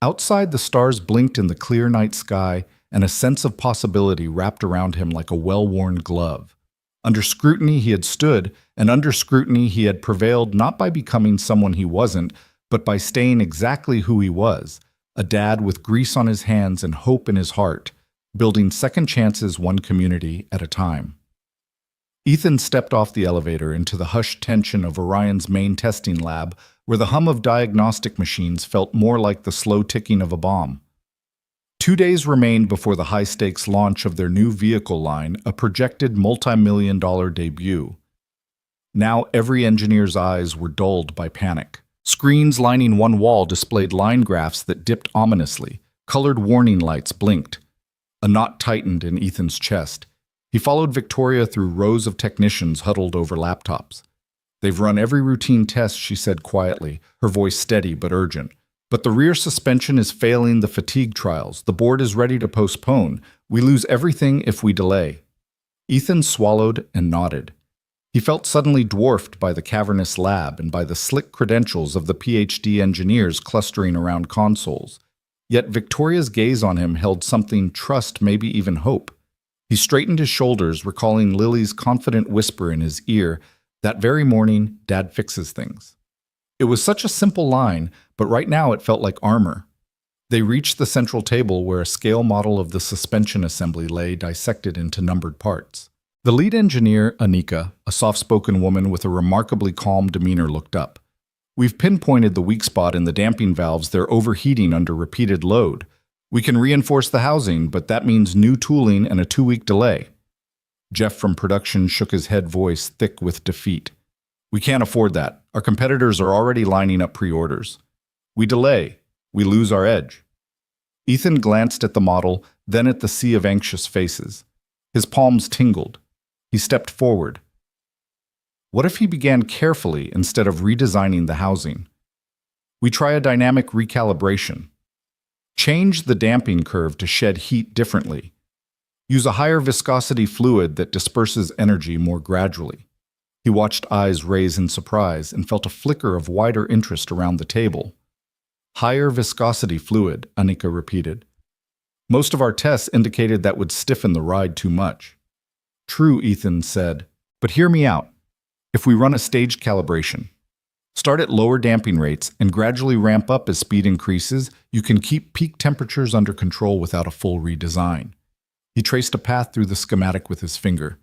Speaker 1: Outside, the stars blinked in the clear night sky, and a sense of possibility wrapped around him like a well-worn glove. Under scrutiny he had stood, and under scrutiny he had prevailed not by becoming someone he wasn't, but by staying exactly who he was, a dad with grease on his hands and hope in his heart, building second chances one community at a time. Ethan stepped off the elevator into the hushed tension of Orion's main testing lab, where the hum of diagnostic machines felt more like the slow ticking of a bomb. 2 days remained before the high-stakes launch of their new vehicle line, a projected multi-million-dollar debut. Now every engineer's eyes were dulled by panic. Screens lining one wall displayed line graphs that dipped ominously. Colored warning lights blinked. A knot tightened in Ethan's chest. He followed Victoria through rows of technicians huddled over laptops. "They've run every routine test," she said quietly, her voice steady but urgent. "But the rear suspension is failing the fatigue trials. The board is ready to postpone. We lose everything if we delay." Ethan swallowed and nodded. He felt suddenly dwarfed by the cavernous lab and by the slick credentials of the PhD engineers clustering around consoles. Yet Victoria's gaze on him held something, trust, maybe even hope. He straightened his shoulders, recalling Lily's confident whisper in his ear, "That very morning, Dad fixes things." It was such a simple line, but right now it felt like armor. They reached the central table where a scale model of the suspension assembly lay dissected into numbered parts. The lead engineer, Anika, a soft-spoken woman with a remarkably calm demeanor, looked up. "We've pinpointed the weak spot in the damping valves. They're overheating under repeated load. We can reinforce the housing, but that means new tooling and a 2-week delay." Jeff from production shook his head, voice thick with defeat. "We can't afford that. Our competitors are already lining up pre-orders. We delay, we lose our edge." Ethan glanced at the model, then at the sea of anxious faces. His palms tingled. He stepped forward. What if he began carefully instead of redesigning the housing? We try a dynamic recalibration. Change the damping curve to shed heat differently. Use a higher viscosity fluid that disperses energy more gradually. He watched eyes raise in surprise and felt a flicker of wider interest around the table. "Higher viscosity fluid," Anika repeated. Most of our tests indicated that would stiffen the ride too much. True, Ethan said, but hear me out. If we run a staged calibration, start at lower damping rates and gradually ramp up as speed increases, you can keep peak temperatures under control without a full redesign. He traced a path through the schematic with his finger.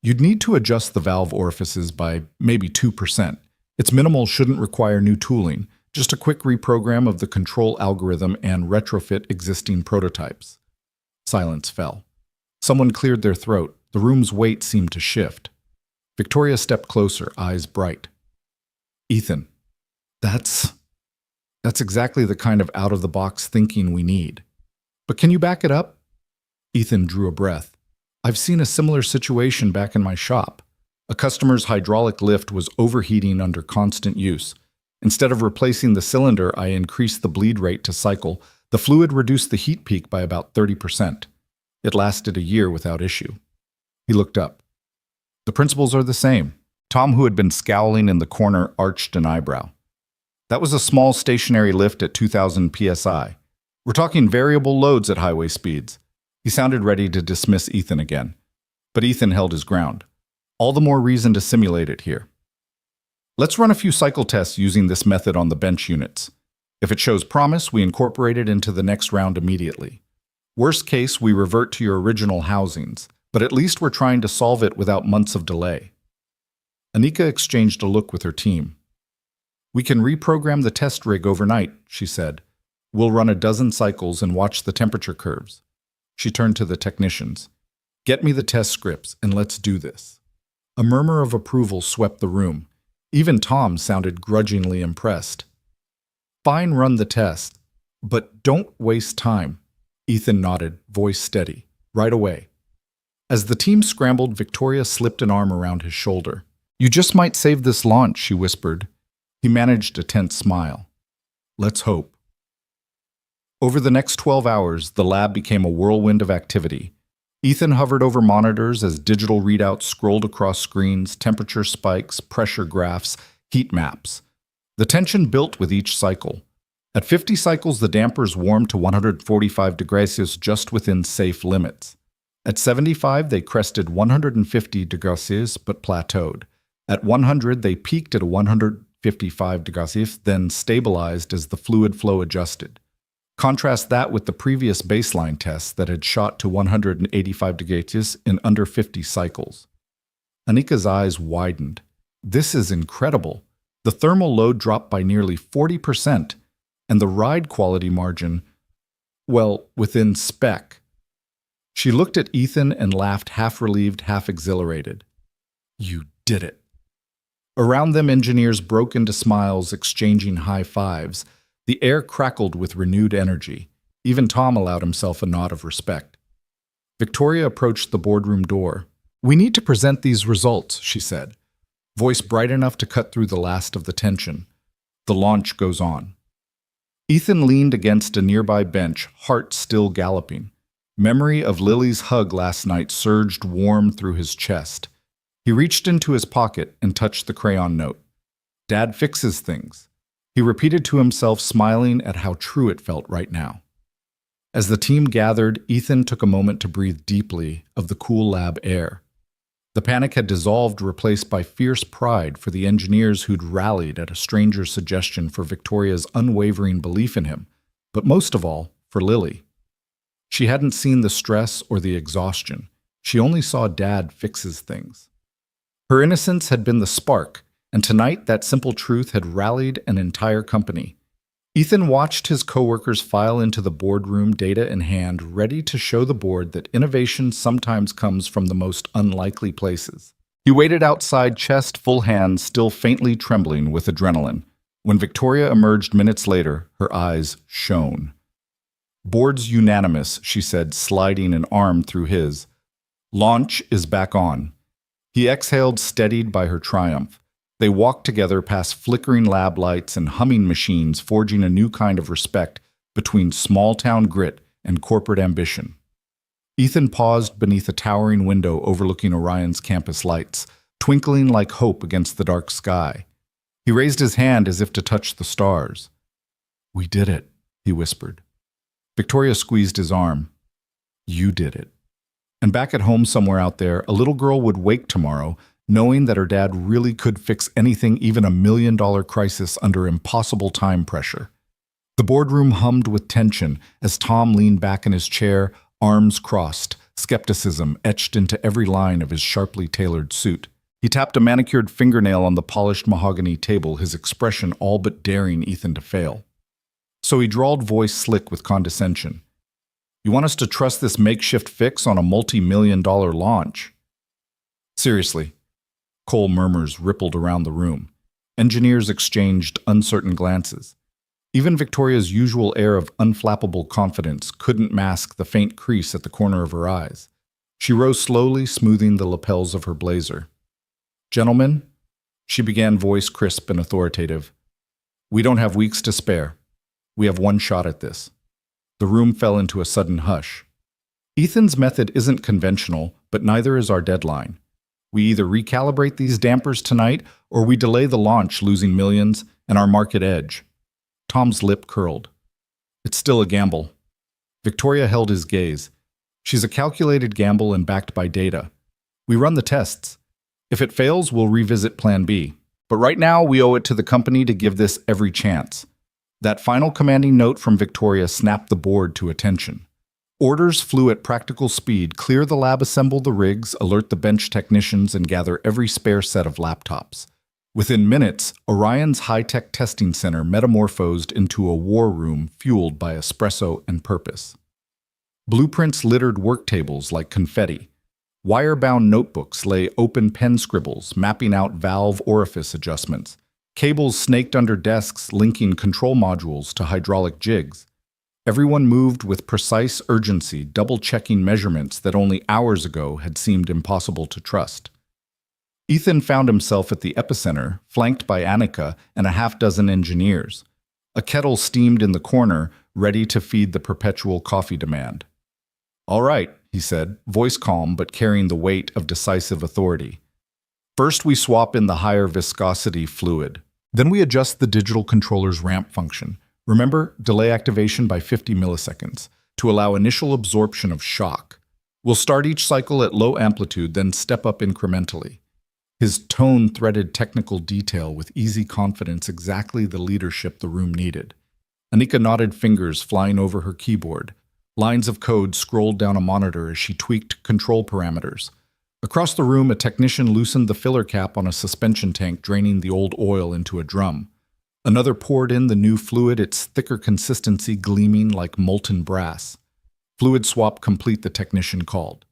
Speaker 1: You'd need to adjust the valve orifices by maybe 2%. It's minimal, shouldn't require new tooling, just a quick reprogram of the control algorithm and retrofit existing prototypes. Silence fell. Someone cleared their throat. The room's weight seemed to shift. Victoria stepped closer, eyes bright. Ethan, that's exactly the kind of out-of-the-box thinking we need. But can you back it up? Ethan drew a breath. I've seen a similar situation back in my shop. A customer's hydraulic lift was overheating under constant use. Instead of replacing the cylinder, I increased the bleed rate to cycle. The fluid reduced the heat peak by about 30%. It lasted a year without issue. He looked up. The principles are the same. Tom, who had been scowling in the corner, arched an eyebrow. That was a small stationary lift at 2,000 psi. We're talking variable loads at highway speeds. He sounded ready to dismiss Ethan again. But Ethan held his ground. All the more reason to simulate it here. Let's run a few cycle tests using this method on the bench units. If it shows promise, we incorporate it into the next round immediately. Worst case, we revert to your original housings, but at least we're trying to solve it without months of delay. Anika exchanged a look with her team. We can reprogram the test rig overnight, she said. We'll run a dozen cycles and watch the temperature curves. She turned to the technicians. Get me the test scripts and let's do this. A murmur of approval swept the room. Even Tom sounded grudgingly impressed. Fine, run the test, but don't waste time. Ethan nodded, voice steady. Right away. As the team scrambled, Victoria slipped an arm around his shoulder. You just might save this launch, she whispered. He managed a tense smile. Let's hope. Over the next 12 hours, the lab became a whirlwind of activity. Ethan hovered over monitors as digital readouts scrolled across screens, temperature spikes, pressure graphs, heat maps. The tension built with each cycle. At 50 cycles, the dampers warmed to 145 degrees Celsius, just within safe limits. At 75, they crested 150 degrees Celsius but plateaued. At 100, they peaked at 155 degrees Celsius, then stabilized as the fluid flow adjusted. Contrast that with the previous baseline tests that had shot to 185 degrees Celsius in under 50 cycles. Anika's eyes widened. This is incredible. The thermal load dropped by nearly 40%, and the ride quality margin, well, within spec. She looked at Ethan and laughed, half relieved, half exhilarated. You did it. Around them, engineers broke into smiles, exchanging high fives. The air crackled with renewed energy. Even Tom allowed himself a nod of respect. Victoria approached the boardroom door. We need to present these results, she said, voice bright enough to cut through the last of the tension. The launch goes on. Ethan leaned against a nearby bench, heart still galloping. Memory of Lily's hug last night surged warm through his chest. He reached into his pocket and touched the crayon note. Dad fixes things. He repeated to himself, smiling at how true it felt right now. As the team gathered, Ethan took a moment to breathe deeply of the cool lab air. The panic had dissolved, replaced by fierce pride for the engineers who'd rallied at a stranger's suggestion, for Victoria's unwavering belief in him, but most of all, for Lily. She hadn't seen the stress or the exhaustion. She only saw Dad fixes things. Her innocence had been the spark, and tonight that simple truth had rallied an entire company. Ethan watched his coworkers file into the boardroom, data in hand, ready to show the board that innovation sometimes comes from the most unlikely places. He waited outside, chest full, hands still faintly trembling with adrenaline. When Victoria emerged minutes later, her eyes shone. Board's unanimous, she said, sliding an arm through his. Launch is back on. He exhaled, steadied by her triumph. They walked together past flickering lab lights and humming machines, forging a new kind of respect between small-town grit and corporate ambition. Ethan paused beneath a towering window overlooking Orion's campus lights, twinkling like hope against the dark sky. He raised his hand as if to touch the stars. We did it, he whispered. Victoria squeezed his arm. You did it. And back at home somewhere out there, a little girl would wake tomorrow knowing that her dad really could fix anything, even a $1 million crisis under impossible time pressure. The boardroom hummed with tension as Tom leaned back in his chair, arms crossed, skepticism etched into every line of his sharply tailored suit. He tapped a manicured fingernail on the polished mahogany table, his expression all but daring Ethan to fail. So he drawled, voice slick with condescension. You want us to trust this makeshift fix on a multi-million-dollar launch? Seriously. Cole murmurs rippled around the room. Engineers exchanged uncertain glances. Even Victoria's usual air of unflappable confidence couldn't mask the faint crease at the corner of her eyes. She rose slowly, smoothing the lapels of her blazer. Gentlemen, she began, voice crisp and authoritative. We don't have weeks to spare. We have one shot at this. The room fell into a sudden hush. Ethan's method isn't conventional, but neither is our deadline. We either recalibrate these dampers tonight, or we delay the launch, losing millions and our market edge. Tom's lip curled. It's still a gamble. Victoria held his gaze. She's a calculated gamble and backed by data. We run the tests. If it fails, we'll revisit Plan B. But right now, we owe it to the company to give this every chance. That final commanding note from Victoria snapped the board to attention. Orders flew at practical speed: clear the lab, assemble the rigs, alert the bench technicians, and gather every spare set of laptops. Within minutes, Orion's high-tech testing center metamorphosed into a war room fueled by espresso and purpose. Blueprints littered work tables like confetti. Wire-bound notebooks lay open pen scribbles, mapping out valve orifice adjustments. Cables snaked under desks, linking control modules to hydraulic jigs. Everyone moved with precise urgency, double-checking measurements that only hours ago had seemed impossible to trust. Ethan found himself at the epicenter, flanked by Annika and a half-dozen engineers. A kettle steamed in the corner, ready to feed the perpetual coffee demand. All right, he said, voice calm but carrying the weight of decisive authority. First, we swap in the higher viscosity fluid. Then we adjust the digital controller's ramp function. Remember, delay activation by 50 milliseconds to allow initial absorption of shock. We'll start each cycle at low amplitude, then step up incrementally. His tone threaded technical detail with easy confidence, exactly the leadership the room needed. Annika nodded, fingers flying over her keyboard. Lines of code scrolled down a monitor as she tweaked control parameters. Across the room, a technician loosened the filler cap on a suspension tank, draining the old oil into a drum. Another poured in the new fluid, its thicker consistency gleaming like molten brass. Fluid swap complete, the technician called.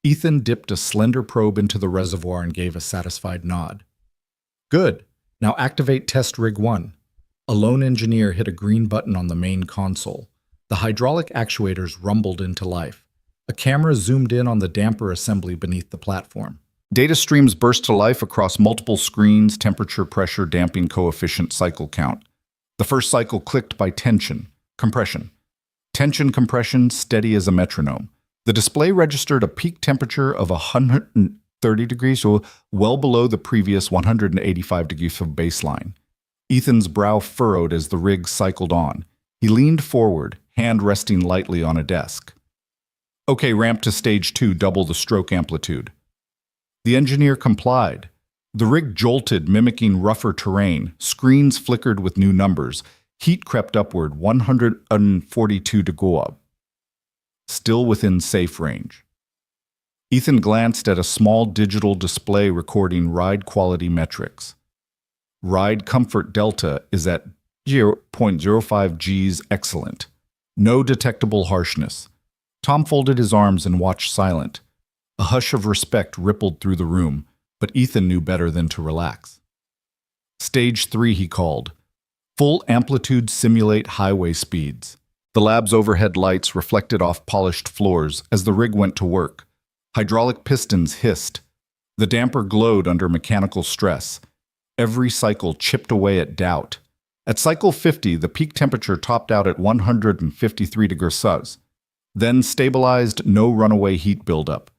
Speaker 1: Ethan dipped a slender probe into the reservoir and gave a satisfied nod. Good. Now activate test rig 1. A lone engineer hit a green button on the main console. The hydraulic actuators rumbled into life. A camera zoomed in on the damper assembly beneath the platform. Data streams burst to life across multiple screens: temperature, pressure, damping coefficient, cycle count. The first cycle clicked by tension, compression. Tension, compression, steady as a metronome. The display registered a peak temperature of 130 degrees, so well below the previous 185 degrees of baseline. Ethan's brow furrowed as the rig cycled on. He leaned forward, hand resting lightly on a desk. Okay, ramp to stage 2, double the stroke amplitude. The engineer complied. The rig jolted, mimicking rougher terrain. Screens flickered with new numbers. Heat crept upward, 142 to go up. Still within safe range. Ethan glanced at a small digital display recording ride quality metrics. Ride comfort delta is at 0.05 Gs, excellent. No detectable harshness. Tom folded his arms and watched silent. A hush of respect rippled through the room, but Ethan knew better than to relax. Stage 3, he called. Full amplitude simulate highway speeds. The lab's overhead lights reflected off polished floors as the rig went to work. Hydraulic pistons hissed. The damper glowed under mechanical stress. Every cycle chipped away at doubt. At cycle 50, the peak temperature topped out at 153 degrees Celsius. Then stabilized, no runaway heat buildup.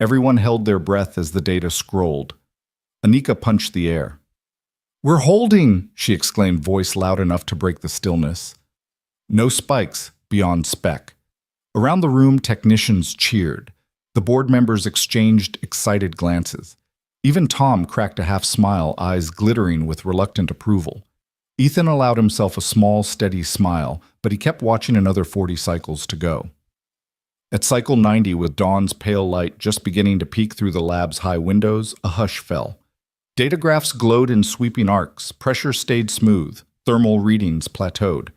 Speaker 1: Everyone held their breath as the data scrolled. Annika punched the air. "We're holding!" she exclaimed, voice loud enough to break the stillness. No spikes beyond spec. Around the room, technicians cheered. The board members exchanged excited glances. Even Tom cracked a half smile, eyes glittering with reluctant approval. Ethan allowed himself a small, steady smile, but he kept watching another 40 cycles to go. At cycle 90, with dawn's pale light just beginning to peek through the lab's high windows, a hush fell. Data graphs glowed in sweeping arcs, pressure stayed smooth, thermal readings plateaued.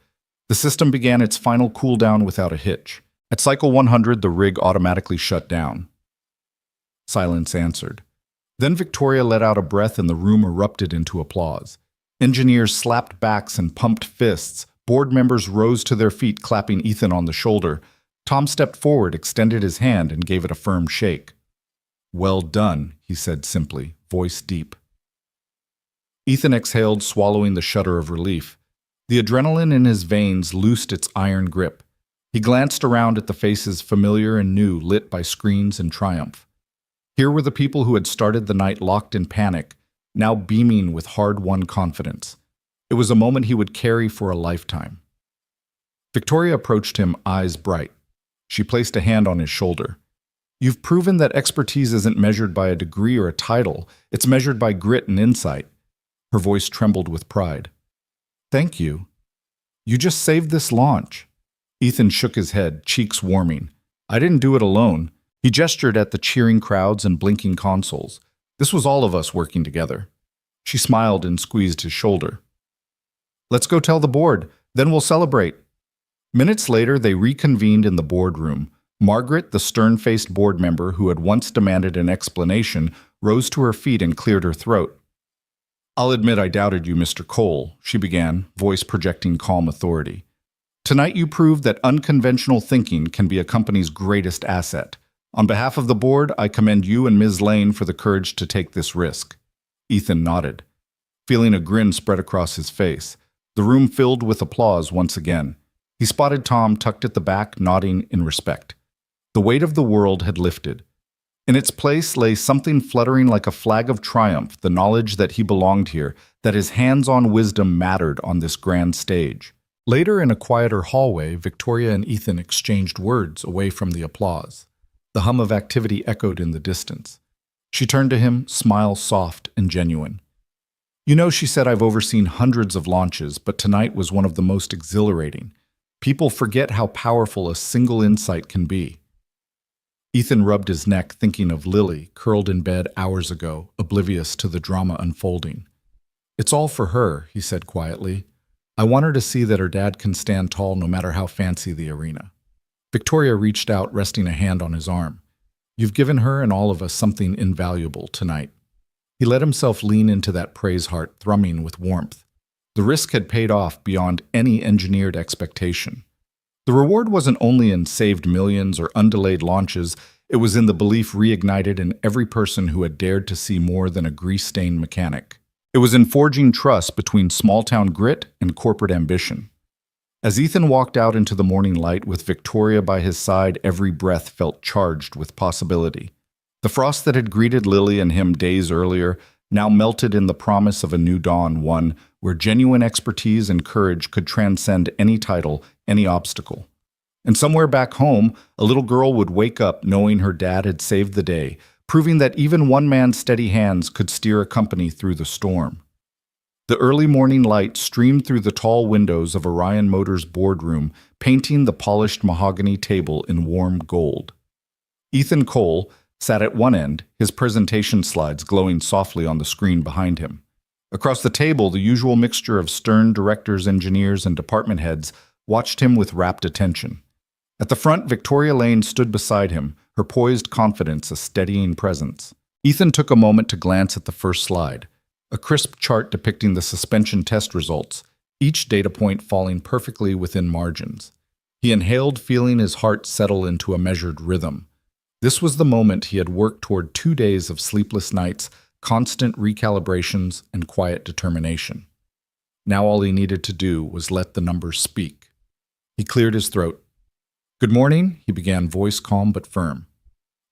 Speaker 1: The system began its final cool-down without a hitch. At cycle 100, the rig automatically shut down. Silence answered. Then Victoria let out a breath and the room erupted into applause. Engineers slapped backs and pumped fists. Board members rose to their feet, clapping Ethan on the shoulder. Tom stepped forward, extended his hand, and gave it a firm shake. "Well done," he said simply, voice deep. Ethan exhaled, swallowing the shudder of relief. The adrenaline in his veins loosed its iron grip. He glanced around at the faces familiar and new, lit by screens and triumph. Here were the people who had started the night locked in panic, now beaming with hard-won confidence. It was a moment he would carry for a lifetime. Victoria approached him, eyes bright. She placed a hand on his shoulder. "You've proven that expertise isn't measured by a degree or a title. It's measured by grit and insight." Her voice trembled with pride. "Thank you. You just saved this launch." Ethan shook his head, cheeks warming. "I didn't do it alone." He gestured at the cheering crowds and blinking consoles. "This was all of us working together." She smiled and squeezed his shoulder. "Let's go tell the board, then we'll celebrate." Minutes later, they reconvened in the boardroom. Margaret, the stern-faced board member who had once demanded an explanation, rose to her feet and cleared her throat. "I'll admit I doubted you, Mr. Cole," she began, voice projecting calm authority. "Tonight you proved that unconventional thinking can be a company's greatest asset. On behalf of the board, I commend you and Ms. Lane for the courage to take this risk." Ethan nodded, feeling a grin spread across his face. The room filled with applause once again. He spotted Tom tucked at the back, nodding in respect. The weight of the world had lifted. In its place lay something fluttering like a flag of triumph, the knowledge that he belonged here, that his hands-on wisdom mattered on this grand stage. Later, in a quieter hallway, Victoria and Ethan exchanged words away from the applause. The hum of activity echoed in the distance. She turned to him, smile soft and genuine. "You know," she said, "I've overseen hundreds of launches, but tonight was one of the most exhilarating. People forget how powerful a single insight can be." Ethan rubbed his neck, thinking of Lily, curled in bed hours ago, oblivious to the drama unfolding. "It's all for her," he said quietly. "I want her to see that her dad can stand tall no matter how fancy the arena." Victoria reached out, resting a hand on his arm. "You've given her and all of us something invaluable tonight." He let himself lean into that praise heart, thrumming with warmth. The risk had paid off beyond any engineered expectation. The reward wasn't only in saved millions or undelayed launches, it was in the belief reignited in every person who had dared to see more than a grease-stained mechanic. It was in forging trust between small-town grit and corporate ambition. As Ethan walked out into the morning light with Victoria by his side, every breath felt charged with possibility. The frost that had greeted Lily and him days earlier now melted in the promise of a new dawn, one where genuine expertise and courage could transcend any title, any obstacle. And somewhere back home, a little girl would wake up knowing her dad had saved the day, proving that even one man's steady hands could steer a company through the storm. The early morning light streamed through the tall windows of Orion Motors' boardroom, painting the polished mahogany table in warm gold. Ethan Cole sat at one end, his presentation slides glowing softly on the screen behind him. Across the table, the usual mixture of stern directors, engineers, and department heads watched him with rapt attention. At the front, Victoria Lane stood beside him, her poised confidence a steadying presence. Ethan took a moment to glance at the first slide, a crisp chart depicting the suspension test results, each data point falling perfectly within margins. He inhaled, feeling his heart settle into a measured rhythm. This was the moment he had worked toward 2 days of sleepless nights, constant recalibrations, and quiet determination. Now all he needed to do was let the numbers speak. He cleared his throat. "Good morning," he began, voice calm but firm.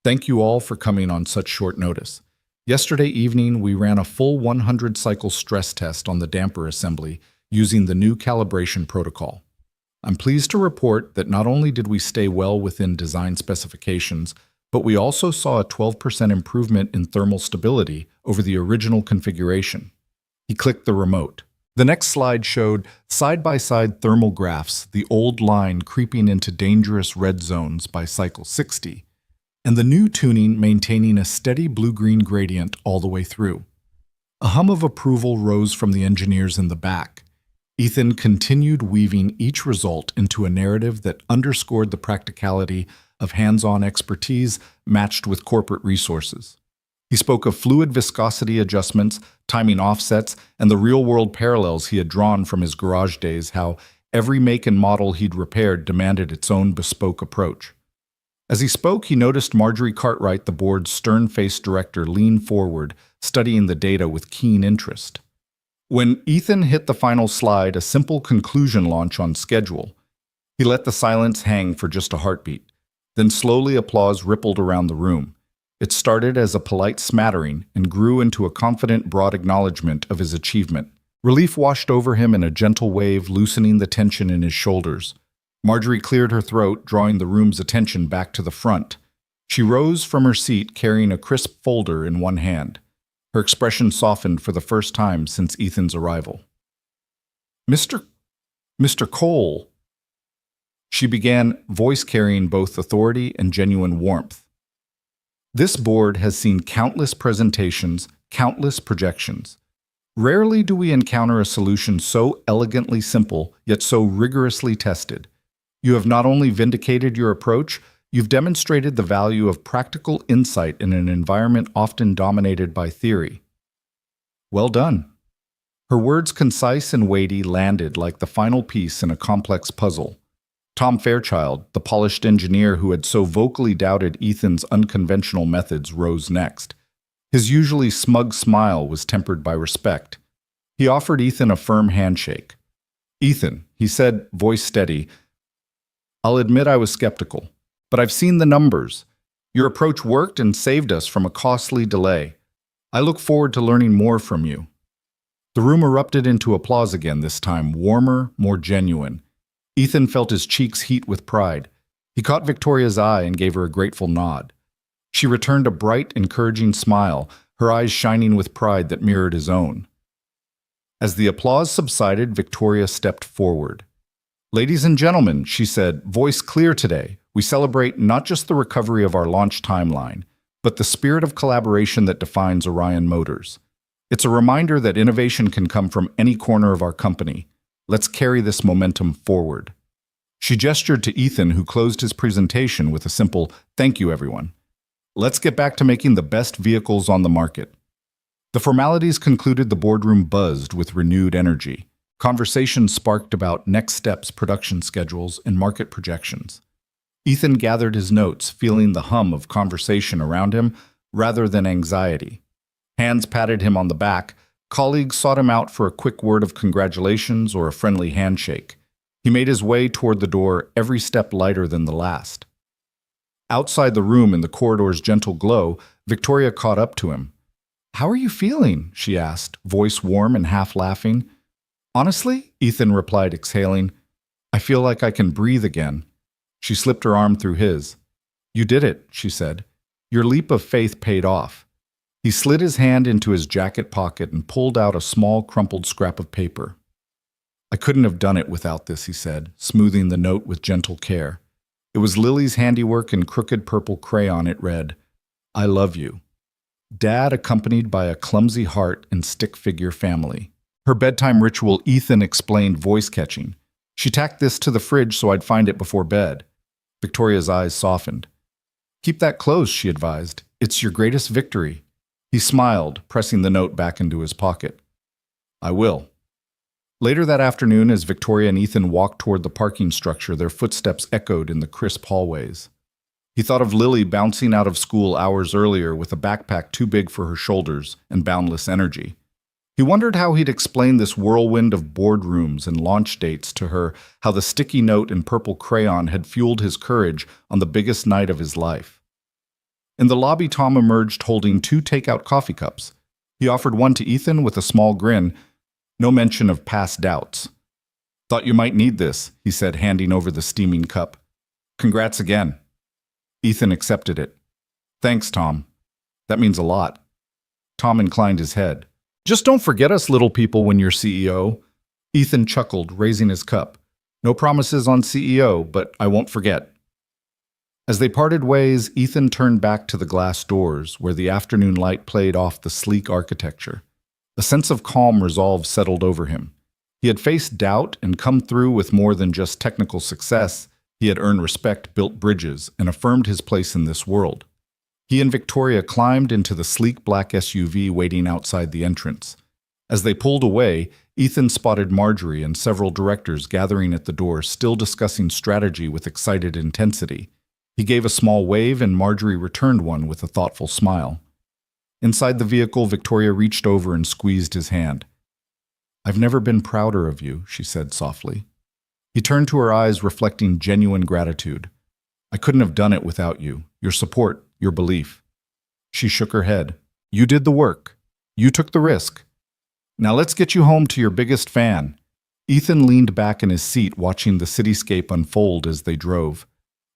Speaker 1: "Thank you all for coming on such short notice. Yesterday evening, we ran a full 100-cycle stress test on the damper assembly using the new calibration protocol. I'm pleased to report that not only did we stay well within design specifications, but we also saw a 12% improvement in thermal stability over the original configuration. He clicked the remote. The next slide showed side-by-side thermal graphs, the old line creeping into dangerous red zones by cycle 60, and the new tuning maintaining a steady blue-green gradient all the way through. A hum of approval rose from the engineers in the back. Ethan continued weaving each result into a narrative that underscored the practicality of hands-on expertise matched with corporate resources. He spoke of fluid viscosity adjustments, timing offsets, and the real-world parallels he had drawn from his garage days, how every make and model he'd repaired demanded its own bespoke approach. As he spoke, he noticed Marjorie Cartwright, the board's stern-faced director, lean forward, studying the data with keen interest. When Ethan hit the final slide, a simple conclusion launch on schedule, he let the silence hang for just a heartbeat. Then slowly applause rippled around the room. It started as a polite smattering and grew into a confident, broad acknowledgement of his achievement. Relief washed over him in a gentle wave, loosening the tension in his shoulders. Marjorie cleared her throat, drawing the room's attention back to the front. She rose from her seat, carrying a crisp folder in one hand. Her expression softened for the first time since Ethan's arrival. Mr. Cole, she began, voice carrying both authority and genuine warmth. This board has seen countless presentations, countless projections. Rarely do we encounter a solution so elegantly simple, yet so rigorously tested. You have not only vindicated your approach, you've demonstrated the value of practical insight in an environment often dominated by theory. Well done. Her words, concise and weighty, landed like the final piece in a complex puzzle. Tom Fairchild, the polished engineer who had so vocally doubted Ethan's unconventional methods, rose next. His usually smug smile was tempered by respect. He offered Ethan a firm handshake. "Ethan," he said, voice steady, "I'll admit I was skeptical, but I've seen the numbers. Your approach worked and saved us from a costly delay. I look forward to learning more from you." The room erupted into applause again, this time warmer, more genuine. Ethan felt his cheeks heat with pride. He caught Victoria's eye and gave her a grateful nod. She returned a bright, encouraging smile, her eyes shining with pride that mirrored his own. As the applause subsided, Victoria stepped forward. "Ladies and gentlemen," she said, voice clear today, "we celebrate not just the recovery of our launch timeline, but the spirit of collaboration that defines Orion Motors. It's a reminder that innovation can come from any corner of our company. Let's carry this momentum forward." She gestured to Ethan, who closed his presentation with a simple, "Thank you, everyone. Let's get back to making the best vehicles on the market." The formalities concluded, the boardroom buzzed with renewed energy. Conversations sparked about next steps, production schedules, and market projections. Ethan gathered his notes, feeling the hum of conversation around him rather than anxiety. Hands patted him on the back. Colleagues sought him out for a quick word of congratulations or a friendly handshake. He made his way toward the door, every step lighter than the last. Outside the room, in the corridor's gentle glow, Victoria caught up to him. "How are you feeling?" she asked, voice warm and half laughing. "Honestly," Ethan replied, exhaling, "I feel like I can breathe again." She slipped her arm through his. "You did it," she said. "Your leap of faith paid off." He slid his hand into his jacket pocket and pulled out a small, crumpled scrap of paper. "I couldn't have done it without this," he said, smoothing the note with gentle care. It was Lily's handiwork in crooked purple crayon. It read, "I love you. Dad," accompanied by a clumsy heart and stick figure family. Her bedtime ritual, Ethan explained, voice catching. "She tacked this to the fridge so I'd find it before bed." Victoria's eyes softened. "Keep that close," she advised. "It's your greatest victory." He smiled, pressing the note back into his pocket. "I will." Later that afternoon, as Victoria and Ethan walked toward the parking structure, their footsteps echoed in the crisp hallways. He thought of Lily bouncing out of school hours earlier with a backpack too big for her shoulders and boundless energy. He wondered how he'd explain this whirlwind of boardrooms and launch dates to her, how the sticky note in purple crayon had fueled his courage on the biggest night of his life. In the lobby, Tom emerged holding 2 takeout coffee cups. He offered one to Ethan with a small grin, no mention of past doubts. Thought you might need this, he said, handing over the steaming cup. Congrats again. Ethan accepted it. Thanks, Tom. That means a lot. Tom inclined his head. Just don't forget us little people when you're CEO. Ethan chuckled, raising his cup. No promises on CEO, but I won't forget. As they parted ways, Ethan turned back to the glass doors, where the afternoon light played off the sleek architecture. A sense of calm resolve settled over him. He had faced doubt and come through with more than just technical success. He had earned respect, built bridges, and affirmed his place in this world. He and Victoria climbed into the sleek black SUV waiting outside the entrance. As they pulled away, Ethan spotted Marjorie and several directors gathering at the door, still discussing strategy with excited intensity. He gave a small wave, and Marjorie returned one with a thoughtful smile. Inside the vehicle, Victoria reached over and squeezed his hand. I've never been prouder of you, she said softly. He turned to her eyes, reflecting genuine gratitude. I couldn't have done it without you, your support, your belief. She shook her head. You did the work. You took the risk. Now let's get you home to your biggest fan. Ethan leaned back in his seat, watching the cityscape unfold as they drove.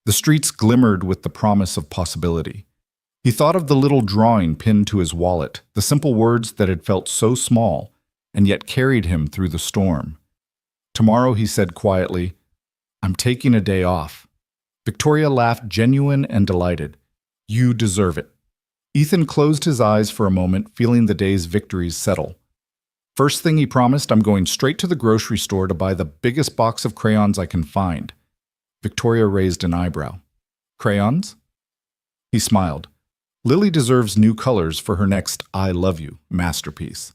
Speaker 1: The streets glimmered with the promise of possibility. He thought of the little drawing pinned to his wallet, the simple words that had felt so small, and yet carried him through the storm. Tomorrow, he said quietly, I'm taking a day off. Victoria laughed, genuine and delighted. You deserve it. Ethan closed his eyes for a moment, feeling the day's victories settle. First thing he promised, I'm going straight to the grocery store to buy the biggest box of crayons I can find. Victoria raised an eyebrow. Crayons? He smiled. Lily deserves new colors for her next I Love You masterpiece.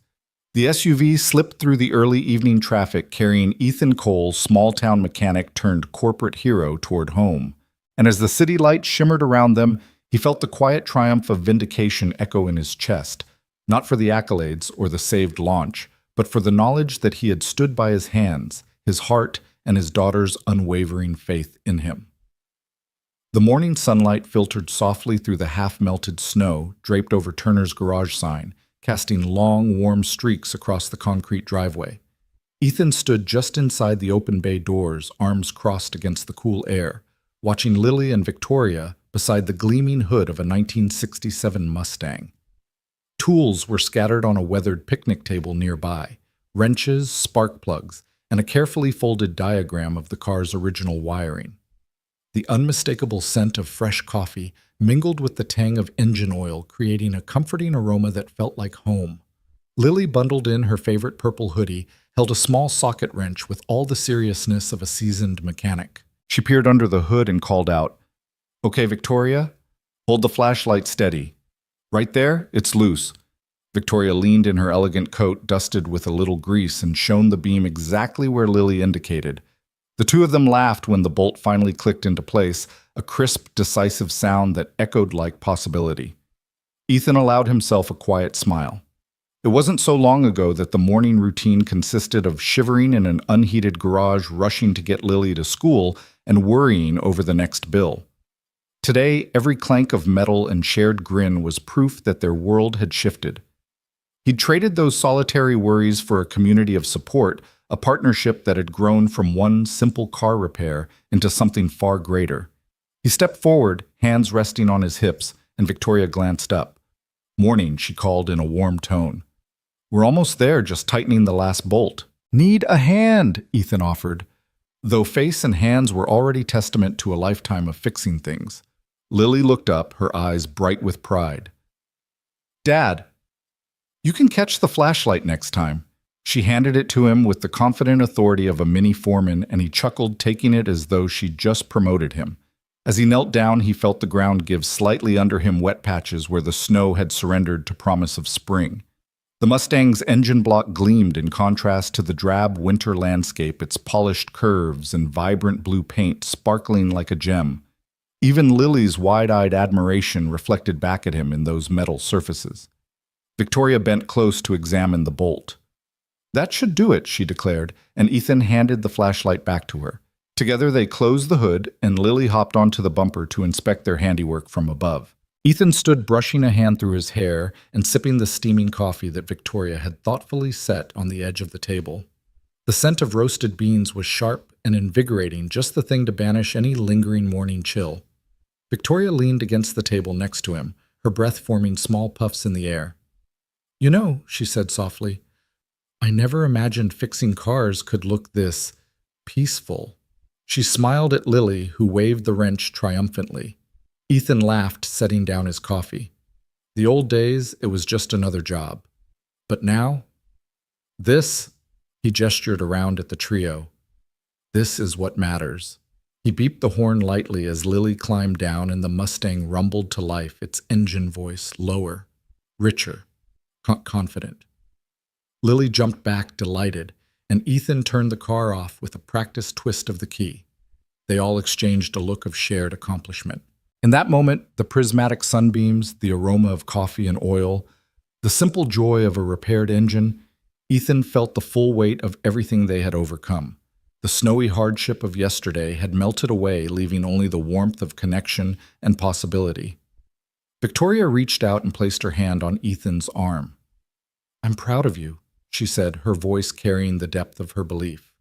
Speaker 1: The SUV slipped through the early evening traffic, carrying Ethan Cole, small-town mechanic turned corporate hero, toward home. And as the city lights shimmered around them, he felt the quiet triumph of vindication echo in his chest, not for the accolades or the saved launch, but for the knowledge that he had stood by his hands, his heart, and his daughter's unwavering faith in him. The morning sunlight filtered softly through the half-melted snow draped over Turner's garage sign, casting long, warm streaks across the concrete driveway. Ethan stood just inside the open bay doors, arms crossed against the cool air, watching Lily and Victoria beside the gleaming hood of a 1967 Mustang. Tools were scattered on a weathered picnic table nearby, wrenches, spark plugs, and a carefully folded diagram of the car's original wiring. The unmistakable scent of fresh coffee mingled with the tang of engine oil, creating a comforting aroma that felt like home. Lily, bundled in her favorite purple hoodie, held a small socket wrench with all the seriousness of a seasoned mechanic. She peered under the hood and called out, Okay, Victoria, hold the flashlight steady. Right there, it's loose. Victoria leaned in her elegant coat, dusted with a little grease, and shone the beam exactly where Lily indicated. The two of them laughed when the bolt finally clicked into place, a crisp, decisive sound that echoed like possibility. Ethan allowed himself a quiet smile. It wasn't so long ago that the morning routine consisted of shivering in an unheated garage, rushing to get Lily to school, and worrying over the next bill. Today, every clank of metal and shared grin was proof that their world had shifted. He'd traded those solitary worries for a community of support, a partnership that had grown from one simple car repair into something far greater. He stepped forward, hands resting on his hips, and Victoria glanced up. Morning, she called in a warm tone. We're almost there, just tightening the last bolt. Need a hand, Ethan offered. Though face and hands were already testament to a lifetime of fixing things. Lily looked up, her eyes bright with pride. Dad, you can catch the flashlight next time. She handed it to him with the confident authority of a mini foreman, and he chuckled, taking it as though she'd just promoted him. As he knelt down, he felt the ground give slightly under him, wet patches where the snow had surrendered to promise of spring. The Mustang's engine block gleamed in contrast to the drab winter landscape, its polished curves and vibrant blue paint sparkling like a gem. Even Lily's wide-eyed admiration reflected back at him in those metal surfaces. Victoria bent close to examine the bolt. That should do it, she declared, and Ethan handed the flashlight back to her. Together they closed the hood, and Lily hopped onto the bumper to inspect their handiwork from above. Ethan stood brushing a hand through his hair and sipping the steaming coffee that Victoria had thoughtfully set on the edge of the table. The scent of roasted beans was sharp and invigorating, just the thing to banish any lingering morning chill. Victoria leaned against the table next to him, her breath forming small puffs in the air. "You know," she said softly, "I never imagined fixing cars could look this peaceful." She smiled at Lily, who waved the wrench triumphantly. Ethan laughed, setting down his coffee. The old days, it was just another job. But now, this, he gestured around at the trio, this is what matters. He beeped the horn lightly as Lily climbed down and the Mustang rumbled to life, its engine voice lower, richer, confident. Lily jumped back, delighted, and Ethan turned the car off with a practiced twist of the key. They all exchanged a look of shared accomplishment. In that moment, the prismatic sunbeams, the aroma of coffee and oil, the simple joy of a repaired engine, Ethan felt the full weight of everything they had overcome. The snowy hardship of yesterday had melted away, leaving only the warmth of connection and possibility. Victoria reached out and placed her hand on Ethan's arm. "I'm proud of you," she said, her voice carrying the depth of her belief.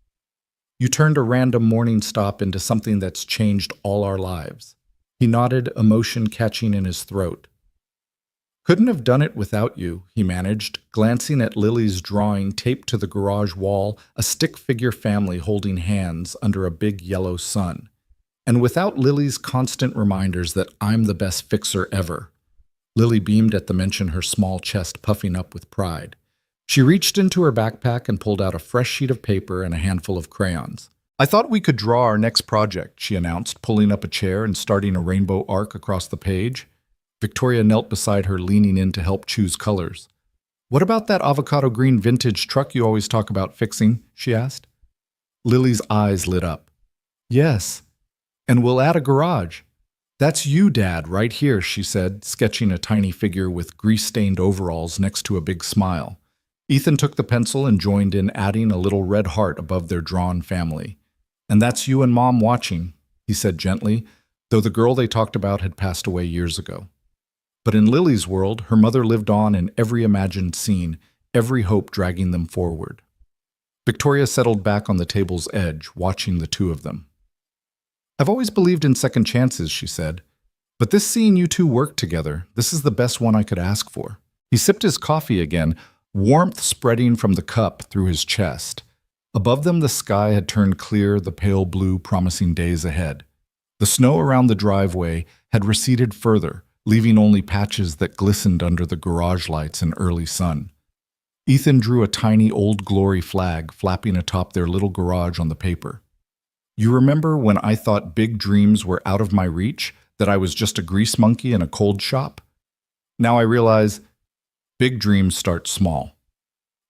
Speaker 1: "You turned a random morning stop into something that's changed all our lives." He nodded, emotion catching in his throat. "Couldn't have done it without you," he managed, glancing at Lily's drawing taped to the garage wall, a stick-figure family holding hands under a big yellow sun. "And without Lily's constant reminders that I'm the best fixer ever." Lily beamed at the mention, her small chest puffing up with pride. She reached into her backpack and pulled out a fresh sheet of paper and a handful of crayons. "I thought we could draw our next project," she announced, pulling up a chair and starting a rainbow arc across the page. Victoria knelt beside her, leaning in to help choose colors. "What about that avocado green vintage truck you always talk about fixing?" she asked. Lily's eyes lit up. "Yes, and we'll add a garage." "That's you, Dad, right here," she said, sketching a tiny figure with grease-stained overalls next to a big smile. Ethan took the pencil and joined in, adding a little red heart above their drawn family. "And that's you and Mom watching," he said gently, though the girl they talked about had passed away years ago. But in Lily's world, her mother lived on in every imagined scene, every hope dragging them forward. Victoria settled back on the table's edge, watching the two of them. "I've always believed in second chances," she said. "But this seeing you two work together, this is the best one I could ask for." He sipped his coffee again, warmth spreading from the cup through his chest. Above them, the sky had turned clear, the pale blue promising days ahead. The snow around the driveway had receded further, leaving only patches that glistened under the garage lights in early sun. Ethan drew a tiny Old Glory flag flapping atop their little garage on the paper. "You remember when I thought big dreams were out of my reach, that I was just a grease monkey in a cold shop? Now I realize big dreams start small."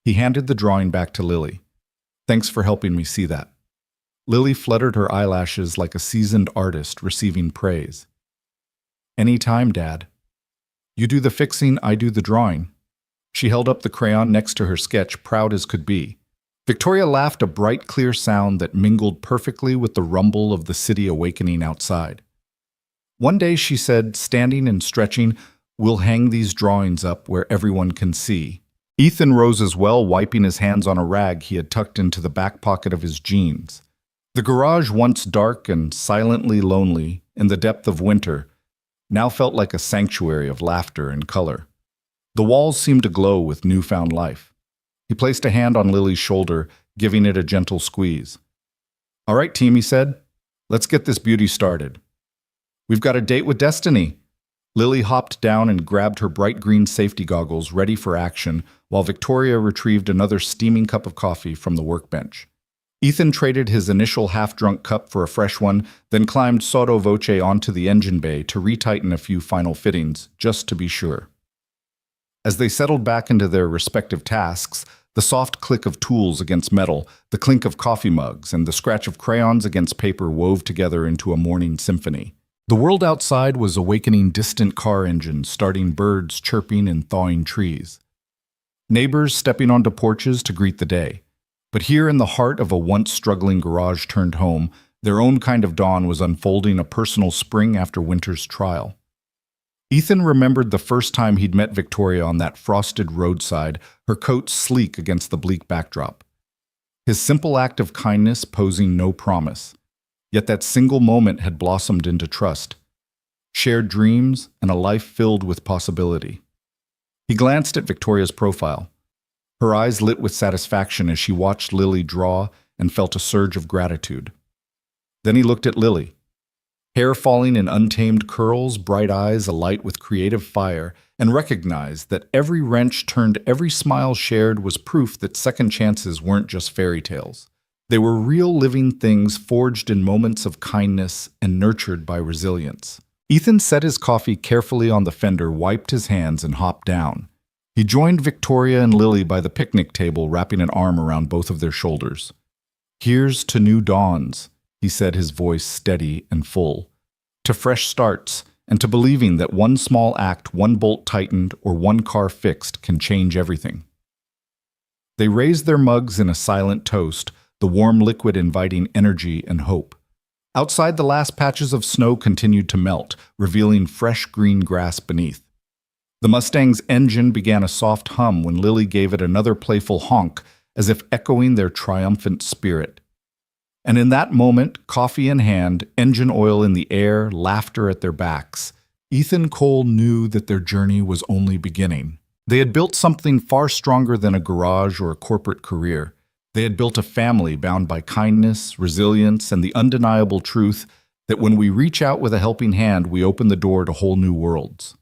Speaker 1: He handed the drawing back to Lily. "Thanks for helping me see that." Lily fluttered her eyelashes like a seasoned artist receiving praise. "Anytime, Dad. You do the fixing, I do the drawing." She held up the crayon next to her sketch, proud as could be. Victoria laughed, a bright, clear sound that mingled perfectly with the rumble of the city awakening outside. "One day," she said, standing and stretching, "we'll hang these drawings up where everyone can see." Ethan rose as well, wiping his hands on a rag he had tucked into the back pocket of his jeans. The garage, once dark and silently lonely in the depth of winter, now felt like a sanctuary of laughter and color. The walls seemed to glow with newfound life. He placed a hand on Lily's shoulder, giving it a gentle squeeze. "All right, team," he said. "Let's get this beauty started." "We've got a date with Destiny." Lily hopped down and grabbed her bright green safety goggles, ready for action, while Victoria retrieved another steaming cup of coffee from the workbench. Ethan traded his initial half-drunk cup for a fresh one, then climbed sotto voce onto the engine bay to retighten a few final fittings, just to be sure. As they settled back into their respective tasks, the soft click of tools against metal, the clink of coffee mugs, and the scratch of crayons against paper wove together into a morning symphony. The world outside was awakening distant car engines, starting birds chirping and thawing trees. Neighbors stepping onto porches to greet the day. But here in the heart of a once struggling garage turned home, their own kind of dawn was unfolding, a personal spring after winter's trial. Ethan remembered the first time he'd met Victoria on that frosted roadside, her coat sleek against the bleak backdrop. his simple act of kindness posing no promise. Yet that single moment had blossomed into trust, shared dreams, and a life filled with possibility. He glanced at Victoria's profile. Her eyes lit with satisfaction as she watched Lily draw and felt a surge of gratitude. Then he looked at Lily. Hair falling in untamed curls, bright eyes alight with creative fire, and recognized that every wrench turned, every smile shared was proof that second chances weren't just fairy tales. They were real living things forged in moments of kindness and nurtured by resilience. Ethan set his coffee carefully on the fender, wiped his hands, and hopped down. He joined Victoria and Lily by the picnic table, wrapping an arm around both of their shoulders. "Here's to new dawns," he said, his voice steady and full. "To fresh starts, and to believing that one small act, one bolt tightened, or one car fixed can change everything." They raised their mugs in a silent toast, the warm liquid inviting energy and hope. Outside, the last patches of snow continued to melt, revealing fresh green grass beneath. The Mustang's engine began a soft hum when Lily gave it another playful honk, as if echoing their triumphant spirit. And in that moment, coffee in hand, engine oil in the air, laughter at their backs, Ethan Cole knew that their journey was only beginning. They had built something far stronger than a garage or a corporate career. They had built a family bound by kindness, resilience, and the undeniable truth that when we reach out with a helping hand, we open the door to whole new worlds.